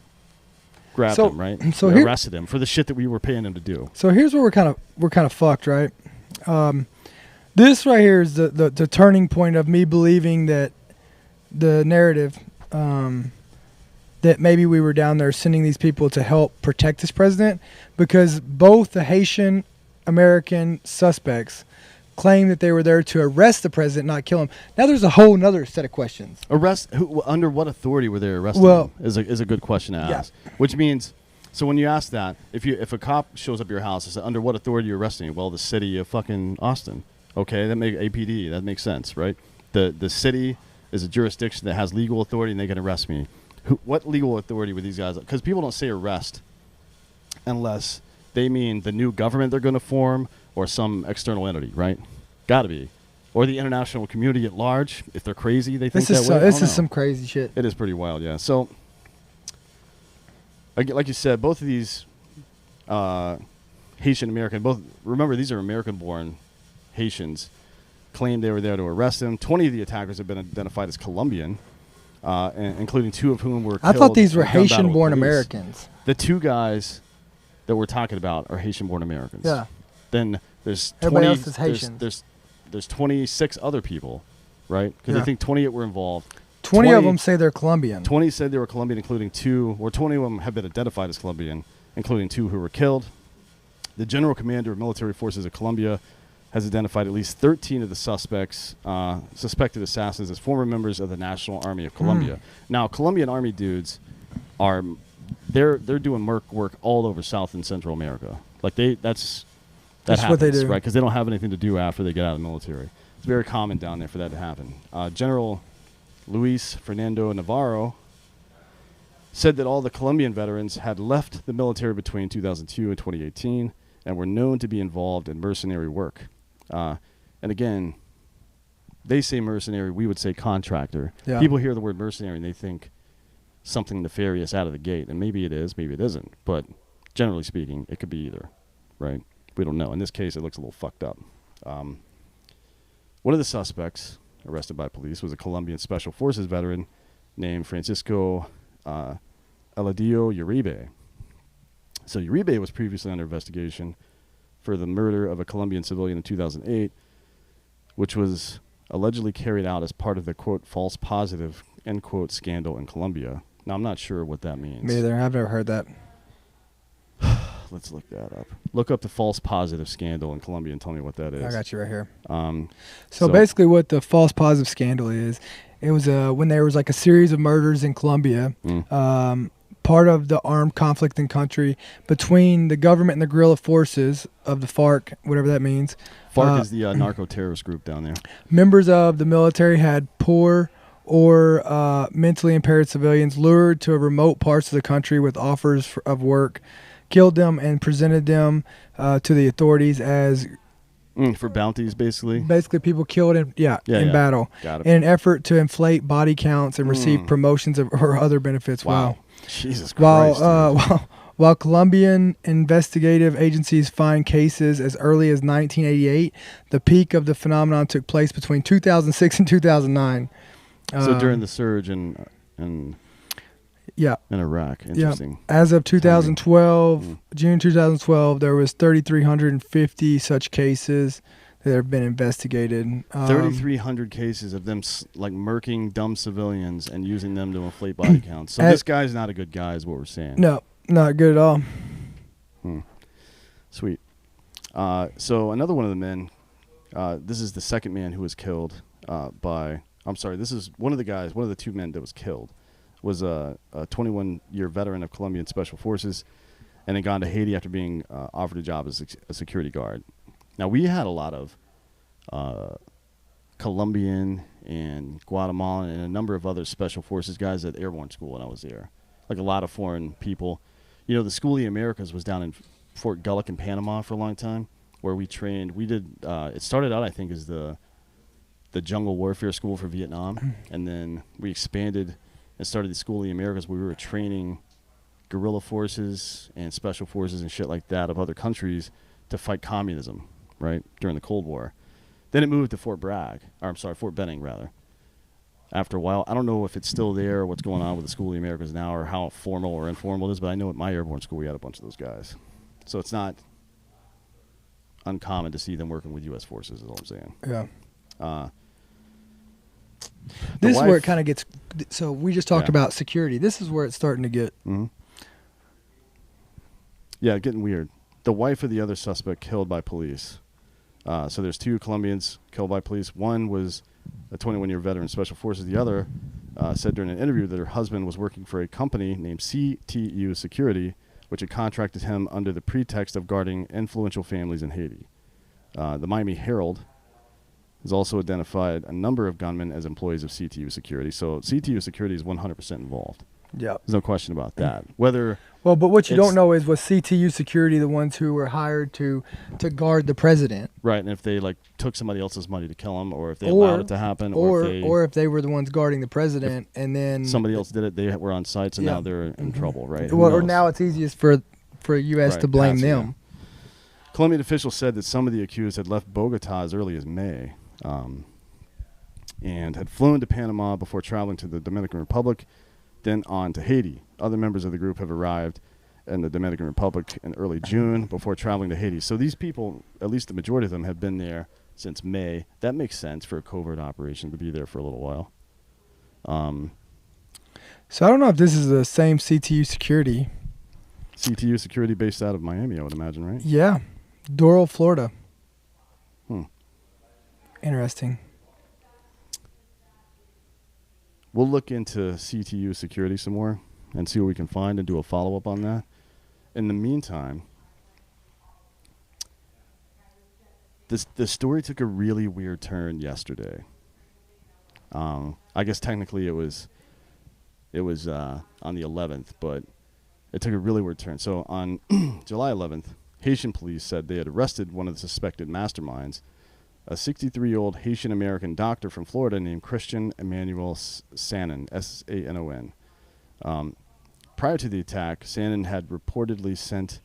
grabbed him, right? So we arrested him for the shit that we were paying him to do. So here's where we're kind of fucked, right? This right here is the turning point of me believing that the narrative that maybe we were down there sending these people to help protect this president, because both the Haitian American suspects claim that they were there to arrest the president, not kill him. Now there's a whole nother set of questions. Under what authority were they arresting him is a good question to ask. Which means, so when you ask that, if a cop shows up at your house and says, under what authority are you arresting him? Well, the city of fucking Austin. Okay, APD, that makes sense, right? The city is a jurisdiction that has legal authority and they can arrest me. What legal authority were these guys? Because people don't say arrest unless they mean the new government they're going to form or some external entity, right? Got to be. or the international community at large, if they're crazy, they think This is that way. this is some crazy shit. It is pretty wild, yeah. So, like you said, both of these Haitian American, remember these are American-born Haitians, claimed they were there to arrest him. 20 of the attackers have been identified as Colombian, including 2 of whom were killed. I thought these were in a gun battle with Haitian-born police. Americans. The 2 guys that we're talking about are Haitian-born Americans. Yeah. Then there's Everybody 20. else is Haitian. There's 26 other people, right? Because Yeah. I think 28 were involved. 20 of them say they're Colombian. 20 said they were Colombian, including 2, or 20 of them have been identified as Colombian, including 2 who were killed. The general commander of military forces of Colombia has identified at least 13 of the suspected assassins as former members of the National Army of Colombia. Now, Colombian Army dudes they're doing work all over South and Central America. Like that's happens, what they do, right? Because they don't have anything to do after they get out of the military. It's very common down there for that to happen. General Luis Fernando Navarro said that all the Colombian veterans had left the military between 2002 and 2018 and were known to be involved in mercenary work. And again, they say mercenary, we would say contractor. Yeah. People hear the word mercenary and they think something nefarious out of the gate, and maybe it is, maybe it isn't. But generally speaking, it could be either, right? We don't know. In this case, it looks a little fucked up. One of the suspects arrested by police was a Colombian Special Forces veteran named Francisco Eladio Uribe. So Uribe was previously under investigation for the murder of a Colombian civilian in 2008, which was allegedly carried out as part of the, quote, false positive, end quote, scandal in Colombia. Now, I'm not sure what that means. Me either. I've never heard that. Let's look that up. Look up the false positive scandal in Colombia and tell me what that is. I got you right here. So So basically what the false positive scandal is, it was when there was like a series of murders in Colombia, part of the armed conflict in the country between the government and the guerrilla forces of the FARC, whatever that means. FARC is the narco-terrorist group down there. Members of the military had poor or mentally impaired civilians lured to remote parts of the country with offers of work, killed them, and presented them to the authorities as For bounties, basically. basically people killed in battle Got it. in an effort to inflate body counts and receive promotions or other benefits. Wow. Jesus Christ. While Colombian investigative agencies find cases as early as 1988, the peak of the phenomenon took place between 2006 and 2009. So during the surge in Iraq. Interesting. Yeah. As of 2012, June 2012, there was 3,350 such cases that have been investigated. 3,300 cases of them murking dumb civilians and using them to inflate body counts. So this guy's not a good guy is what we're saying. No, not good at all. Sweet. So another one of the men, this is the second man who was killed this is one of the 2 men that was killed, was a 21-year veteran of Colombian Special Forces and had gone to Haiti after being offered a job as a security guard. Now, we had a lot of Colombian and Guatemalan and a number of other Special Forces guys at Airborne School when I was there, like a lot of foreign people. You know, the School of the Americas was down in Fort Gulluk in Panama for a long time, where we trained. We did. It started out, I think, as the Jungle Warfare School for Vietnam, and then we expanded and started the School of the Americas, where we were training guerrilla forces and special forces and shit like that of other countries to fight communism, right, during the Cold War. Then it moved to Fort Benning, rather. After a while, I don't know if it's still there or what's going on with the School of the Americas now or how formal or informal it is, but I know at my airborne school we had a bunch of those guys. So it's not uncommon to see them working with U.S. forces, is all I'm saying. Yeah. This is where it kind of gets. So we just talked about security. This is where it's starting to get. Yeah, getting weird. The wife of the other suspect killed by police. So there's 2 Colombians killed by police. One was a 21-year veteran Special Forces. The other said during an interview that her husband was working for a company named CTU Security, which had contracted him under the pretext of guarding influential families in Haiti. The Miami Herald has also identified a number of gunmen as employees of CTU Security. So CTU Security is 100% involved. Yeah. There's no question about that. Whether Well, but what you It's- don't know is was CTU security the ones who were hired to guard the president, right, and if they like took somebody else's money to kill him, or if they Or- allowed it to happen, or if if they were the ones guarding the president, and then somebody else did it, they were on site, so Yeah. now they're in trouble, right? Who Well, or knows? now it's easiest for U.S. Right, to blame pass, them. Colombian officials said that some of the accused had left Bogota as early as May, and had flown to Panama before traveling to the Dominican Republic, then on to Haiti. Other members of the group have arrived in the Dominican Republic in early June before traveling to Haiti. So these people, at least the majority of them, have been there since May. That makes sense for a covert operation to be there for a little while. So I don't know if this is the same CTU security. CTU security based out of Miami, I would imagine, right? Yeah, Doral, Florida. Hmm. Interesting. We'll look into CTU security some more and see what we can find and do a follow-up on that. In the meantime, the story took a really weird turn yesterday. I guess technically it was on the 11th, but it took a really weird turn. So on July 11th, Haitian police said they had arrested one of the suspected masterminds, a 63-year-old Haitian-American doctor from Florida named Christian Emmanuel Sanon, S-A-N-O-N. Prior to the attack, Sanon had reportedly sent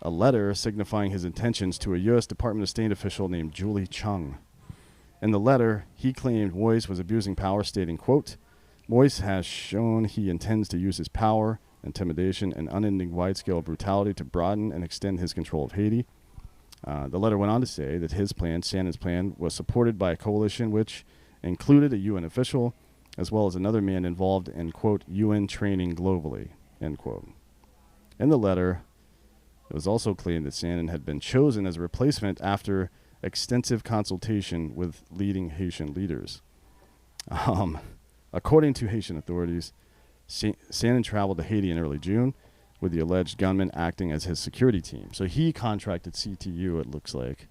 a letter signifying his intentions to a U.S. Department of State official named Julie Chung. In the letter, he claimed Moïse was abusing power, stating, quote, Moïse has shown he intends to use his power, intimidation, and unending wide-scale brutality to broaden and extend his control of Haiti. The letter went on to say that his plan, Sanon's plan, was supported by a coalition which included a UN official, as well as another man involved in, quote, UN training globally, end quote. In the letter, it was also claimed that Sanon had been chosen as a replacement after extensive consultation with leading Haitian leaders. According to Haitian authorities, Sanon traveled to Haiti in early June with the alleged gunman acting as his security team. So he contracted CTU, it looks like,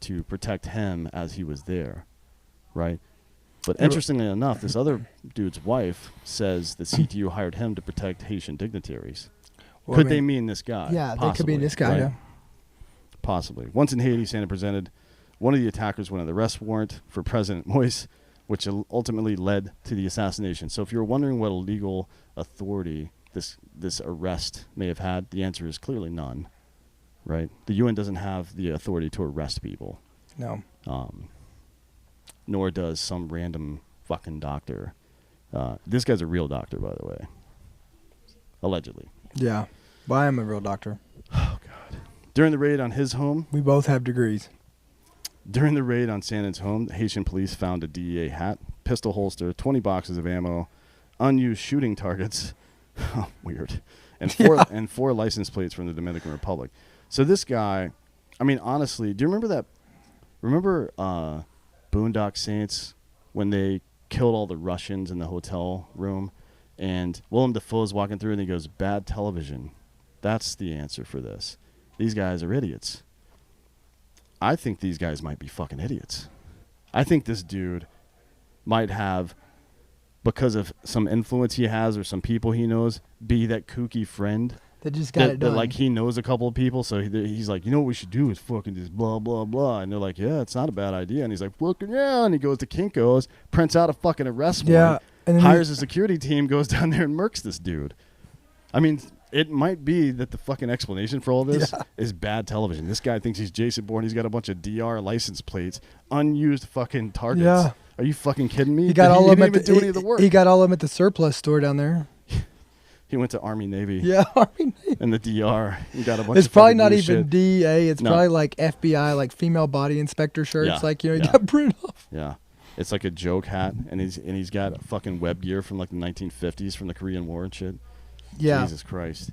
to protect him as he was there, right? But interestingly enough, this other dude's wife says that CTU hired him to protect Haitian dignitaries. Well, Could I they mean, mean this guy? Yeah, they could Possibly, be this guy. right? Yeah. Possibly. Once in Haiti, Sanon presented one of the attackers with an arrest warrant for President Moïse, which ultimately led to the assassination. So if you're wondering what a legal authority this arrest may have had, the answer is clearly none, right? The UN doesn't have the authority to arrest people. No. Nor does some random fucking doctor. This guy's a real doctor, by the way. Allegedly. Yeah. But I am a real doctor. Oh, God. During the raid on his home, We both have degrees. During the raid on Sanon's home, the Haitian police found a DEA hat, pistol holster, 20 boxes of ammo, unused shooting targets, weird, and four license plates from the Dominican Republic. So this guy, I mean, honestly, do you remember that? Remember Boondock Saints when they killed all the Russians in the hotel room, and Willem Dafoe's walking through and he goes, "Bad television." That's the answer for this. These guys are idiots. I think these guys might be fucking idiots. I think this dude might have, because of some influence he has or some people he knows, be that kooky friend That just got it that done. like he knows a couple of people, so he's like, you know what we should do is fucking just blah blah blah, and they're like, yeah, it's not a bad idea, and he's like, fucking yeah, and he goes to Kinko's, prints out a fucking arrest warrant, and then hires a security team, goes down there and murks this dude. I mean, it might be that the fucking explanation for all this is bad television. This guy thinks he's Jason Bourne. He's got a bunch of DR license plates, unused fucking targets. Yeah. Are you fucking kidding me? He got all of them didn't at even do any of the work. He got all of them at the surplus store down there. He went to Army Navy. Yeah, Army Navy. And the DR. He got a bunch It's of probably fucking not used even shit. DEA. It's No. probably like FBI, like female body inspector shirts. Yeah, Like, you yeah. got printed off. Yeah. It's like a joke hat, and he's got fucking web gear from like the 1950s from the Korean War and shit. Yeah. Jesus Christ.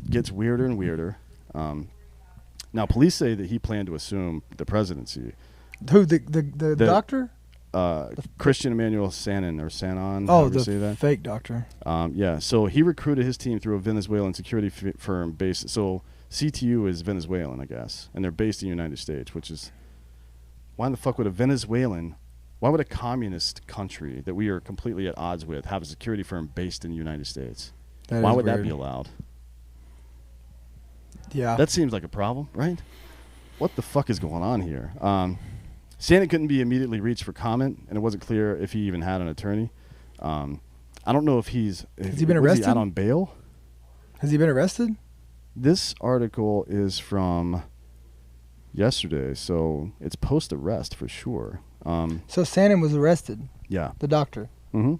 Gets weirder and weirder. Now, police say that he planned to assume the presidency. Who, the doctor? Christian Emmanuel Sanon, or Sanon, Oh, however you say the that. fake doctor. Yeah, so he recruited his team through a Venezuelan security firm based. So CTU is Venezuelan, I guess, and they're based in the United States, which is, why the fuck would a Venezuelan Why would a communist country that we are completely at odds with have a security firm based in the United States? Why would that be allowed? Yeah. That seems like a problem, right? What the fuck is going on here? Shannon couldn't be immediately reached for comment, and it wasn't clear if he even had an attorney. I don't know if has he been arrested? He out on bail? Has he been arrested? This article is from yesterday, so it's post-arrest for sure. So Shannon was arrested. Yeah. The doctor. Mm-hmm.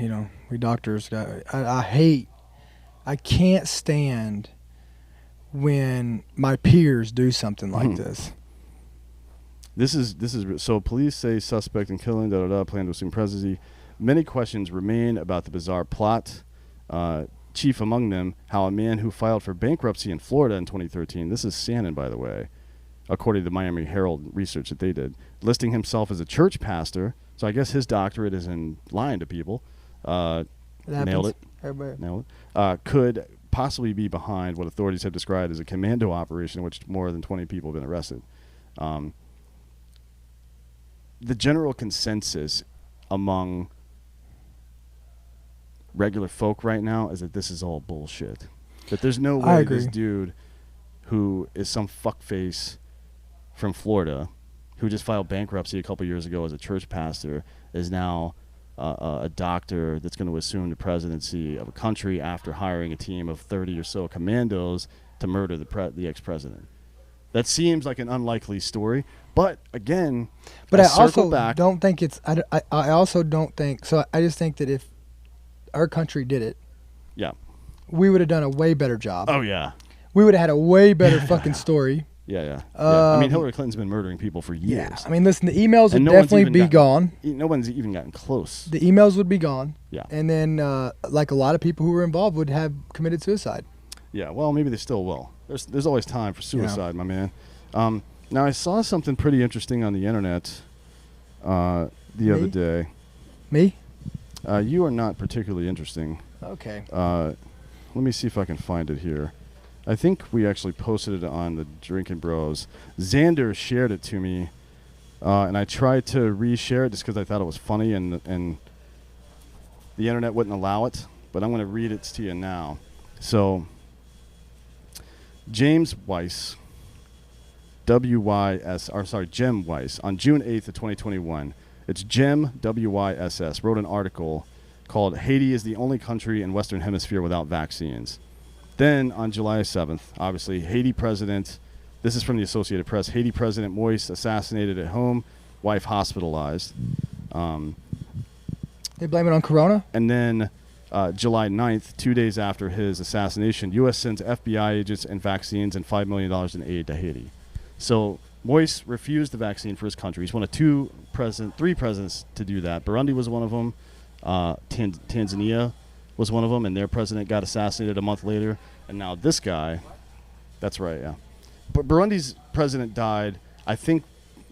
You know, we doctors I can't stand when my peers do something like this. This is so police say suspect in killing plan to assume presidency. Many questions remain about the bizarre plot. Chief among them, how a man who filed for bankruptcy in Florida in 2013, this is Shannon, by the way, according to the Miami Herald research that they did, listing himself as a church pastor. So I guess his doctorate is in lying to people. Nailed it. Could possibly be behind what authorities have described as a commando operation in which more than 20 people have been arrested. The general consensus among regular folk right now is that this is all bullshit. That there's no way this dude who is some fuckface from Florida who just filed bankruptcy a couple years ago as a church pastor is now a doctor that's going to assume the presidency of a country after hiring a team of 30 or so commandos to murder the ex-president. That seems like an unlikely story, but again, but I also don't think it's. I also don't think so. I just think that if our country did it, yeah, we would have done a way better job. Oh yeah, we would have had a way better fucking story. Yeah. I mean, Hillary Clinton's been murdering people for years. Yeah. I mean, listen, the emails would definitely be gone. No one's even gotten close. The emails would be gone. Yeah. And then, like a lot of people who were involved would have committed suicide. Yeah. Well, maybe they still will. There's always time for suicide, my man. Now I saw something pretty interesting on the internet the other day. Me? You are not particularly interesting. Okay. Let me see if I can find it here. I think we actually posted it on the Drinking Bros. Xander shared it to me, and I tried to reshare it just because I thought it was funny, and the internet wouldn't allow it. But I'm going to read it to you now. So, James Weiss, Jem Weiss, on June 8th of 2021, it's Jem, W-Y-S-S, wrote an article called "Haiti is the only country in Western Hemisphere without vaccines." Then on July 7th, obviously, Haiti president, this is from the Associated Press, Haiti President Moïse assassinated at home, wife hospitalized. They blame it on Corona? And then July 9th, 2 days after his assassination, U.S. sends FBI agents and vaccines and $5 million in aid to Haiti. So Moïse refused the vaccine for his country. He's one of three presidents to do that. Burundi was one of them. Tanzania was one of them, and their president got assassinated a month later. And now this guy, that's right, yeah. But Burundi's president died, I think,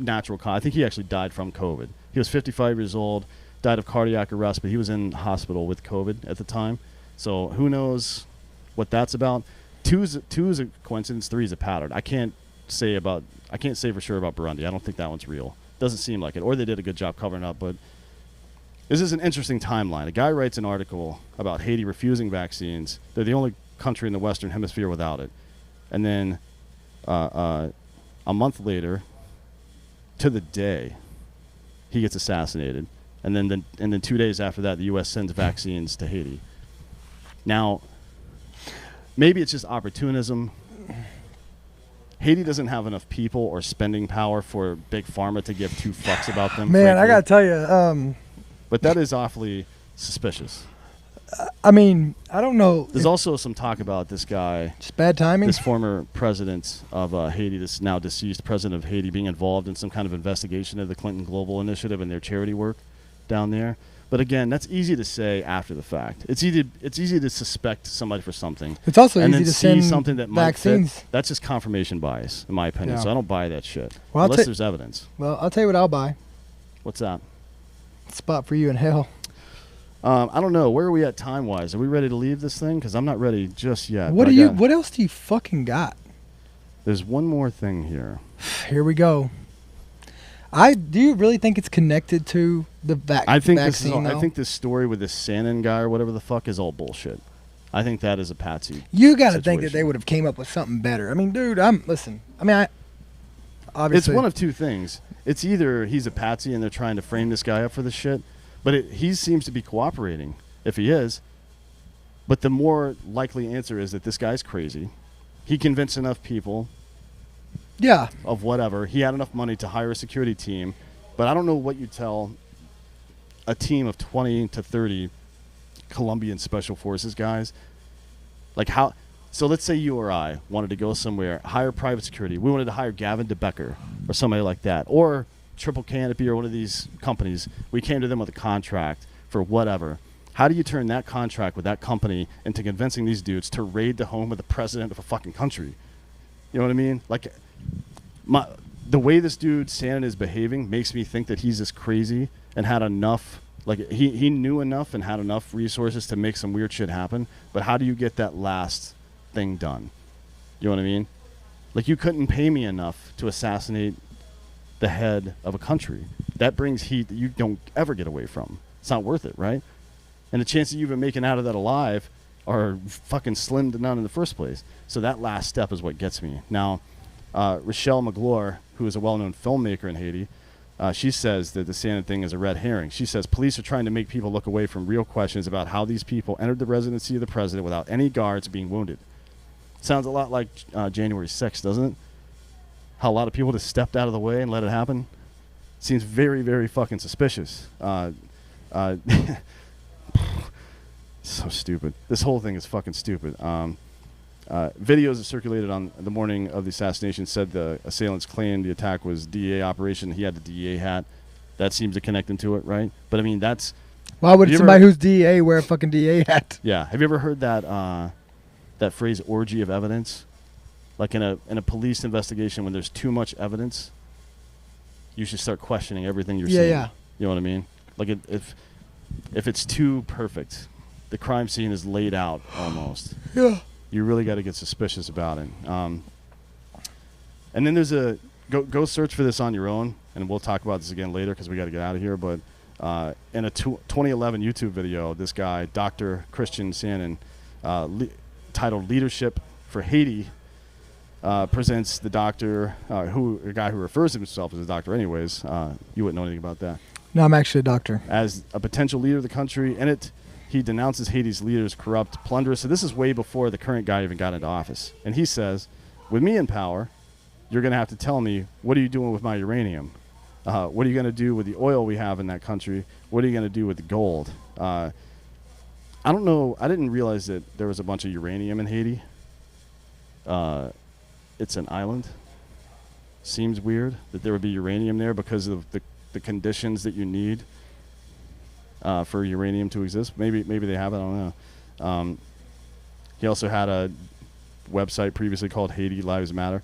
I think he actually died from COVID. He was 55 years old, died of cardiac arrest, but he was in hospital with COVID at the time. So who knows what that's about. Two is a coincidence, three is a pattern. I can't say for sure about Burundi. I don't think that one's real. Doesn't seem like it. Or they did a good job covering up, but this is an interesting timeline. A guy writes an article about Haiti refusing vaccines. They're the only country in the Western Hemisphere without it. And then a month later, to the day, he gets assassinated. And then 2 days after that, the U.S. sends vaccines to Haiti. Now, maybe it's just opportunism. Haiti doesn't have enough people or spending power for Big Pharma to give two fucks about them. Man, frankly. I got to tell you. But that is awfully suspicious. I mean, I don't know. There's also some talk about this guy. Just bad timing? This former president of Haiti, this now deceased president of Haiti, being involved in some kind of investigation of the Clinton Global Initiative and their charity work down there. But again, that's easy to say after the fact. It's easy to suspect somebody for something. It's also and easy then to see send something that vaccines. Might fit. That's just confirmation bias, in my opinion. Yeah. So I don't buy that shit Well, unless there's evidence. Well, I'll tell you what I'll buy. What's that? Spot for you in hell. I don't know. Where are we at time-wise? Are we ready to leave this thing? Because I'm not ready just yet. What else do you fucking got? There's one more thing here. Here we go. Do you really think it's connected to the vaccine? I think this story with this Sannon guy or whatever the fuck is all bullshit. I think that is a patsy. You got to think that they would have came up with something better. I mean, dude, obviously it's one of two things. It's either he's a patsy and they're trying to frame this guy up for this shit, but he seems to be cooperating if he is. But the more likely answer is that this guy's crazy. He convinced enough people. Yeah. Of whatever. He had enough money to hire a security team. But I don't know what you tell a team of 20 to 30 Colombian Special Forces guys. Like how... So let's say you or I wanted to go somewhere, hire private security. We wanted to hire Gavin DeBecker or somebody like that. Or Triple Canopy or one of these companies. We came to them with a contract for whatever. How do you turn that contract with that company into convincing these dudes to raid the home of the president of a fucking country? You know what I mean? Like, the way this dude, Sannon, is behaving makes me think that he's just crazy and had enough, like, he knew enough and had enough resources to make some weird shit happen. But how do you get that last thing done? You know what I mean? Like, you couldn't pay me enough to assassinate the head of a country. That brings heat that you don't ever get away from. It's not worth it, right? And the chances of you even making out of that alive are fucking slim to none in the first place. So that last step is what gets me. Now, Rochelle Magloire, who is a well-known filmmaker in Haiti, she says that the Sannon thing is a red herring. She says police are trying to make people look away from real questions about how these people entered the residency of the president without any guards being wounded. Sounds a lot like January 6th, doesn't it? How a lot of people just stepped out of the way and let it happen. Seems very, very fucking suspicious. So stupid. This whole thing is fucking stupid. Videos that circulated on the morning of the assassination said the assailants claimed the attack was DEA operation. He had the DEA hat. That seems to connect into it, right? But I mean, that's... Why would somebody who's DEA wear a fucking DEA hat? Yeah. Have you ever heard that that phrase, orgy of evidence? Like in a police investigation, when there's too much evidence, you should start questioning everything you're seeing. Yeah. You know what I mean? Like if it's too perfect, the crime scene is laid out almost. Yeah. You really got to get suspicious about it. And then there's go search for this on your own, and we'll talk about this again later because we got to get out of here. But in a 2011 YouTube video, this guy, Dr. Christian Sannon, titled "Leadership for Haiti," presents the doctor, a guy who refers to himself as a doctor anyways. You wouldn't know anything about that. No, I'm actually a doctor. As a potential leader of the country. In it, he denounces Haiti's leaders corrupt, plunderous. So this is way before the current guy even got into office. And he says, with me in power, you're going to have to tell me, what are you doing with my uranium? What are you going to do with the oil we have in that country? What are you going to do with the gold? I don't know. I didn't realize that there was a bunch of uranium in Haiti. It's an island. Seems weird that there would be uranium there because of the conditions that you need for uranium to exist. Maybe they have it. I don't know. He also had a website previously called Haiti Lives Matter.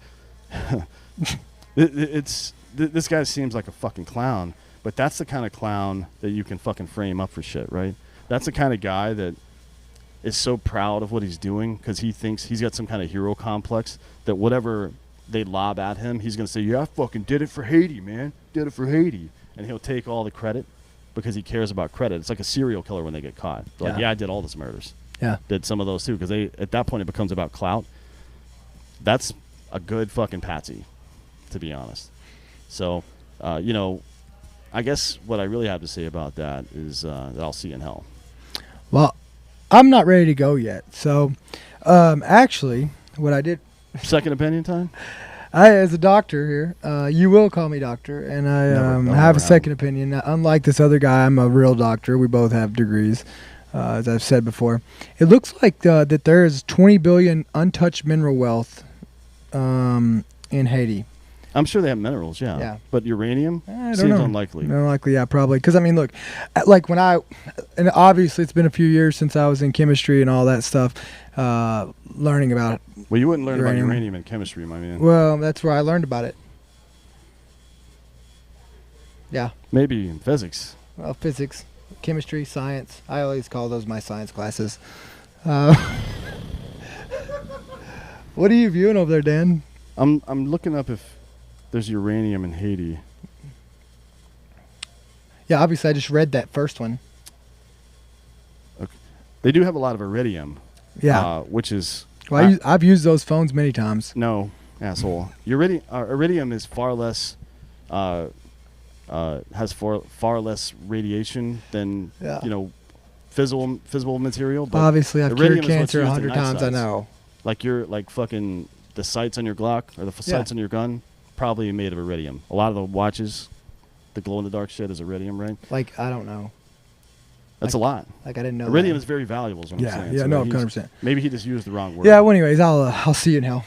This guy seems like a fucking clown, but that's the kind of clown that you can fucking frame up for shit, right? That's the kind of guy that is so proud of what he's doing because he thinks he's got some kind of hero complex that whatever they lob at him, he's going to say, yeah, I fucking did it for Haiti, man. Did it for Haiti. And he'll take all the credit because he cares about credit. It's like a serial killer when they get caught. They're like, yeah, I did all those murders. Yeah. Did some of those too because at that point it becomes about clout. That's a good fucking patsy, to be honest. So, I guess what I really have to say about that is that I'll see you in hell. Well, I'm not ready to go yet. So, actually, what I did... Second opinion time? As a doctor here, you will call me doctor, and I have a second opinion. Unlike this other guy, I'm a real doctor. We both have degrees, as I've said before. It looks like that there is 20 billion untouched mineral wealth in Haiti. I'm sure they have minerals, yeah. But uranium seems unlikely. Unlikely, yeah, probably. Because, I mean, look, like when and obviously it's been a few years since I was in chemistry and all that stuff, learning about it. Well, you wouldn't learn about uranium in chemistry, my man. Well, that's where I learned about it. Yeah. Maybe in physics. Well, physics, chemistry, science. I always call those my science classes. What are you viewing over there, Dan? I'm looking up if there's uranium in Haiti. Yeah, obviously I just read that first one. They do have a lot of iridium. Yeah. Which is Well, I've used those phones many times. no, asshole. Iridium is far less has far less radiation than fissile material. But Obviously, I've iridium cured is what's cancer used in 100 knife times. I sights. know. Like fucking the sights on your Glock or the sights on your gun, probably made of iridium. A lot of the watches, the glow in the dark shit is iridium, right? Like, I don't know. That's a lot. Like, I didn't know. Iridium that. is very valuable. Is what I'm saying. Yeah, So no, he's- 100%. Maybe he just used the wrong word. Yeah. Well, anyways, I'll see you in hell.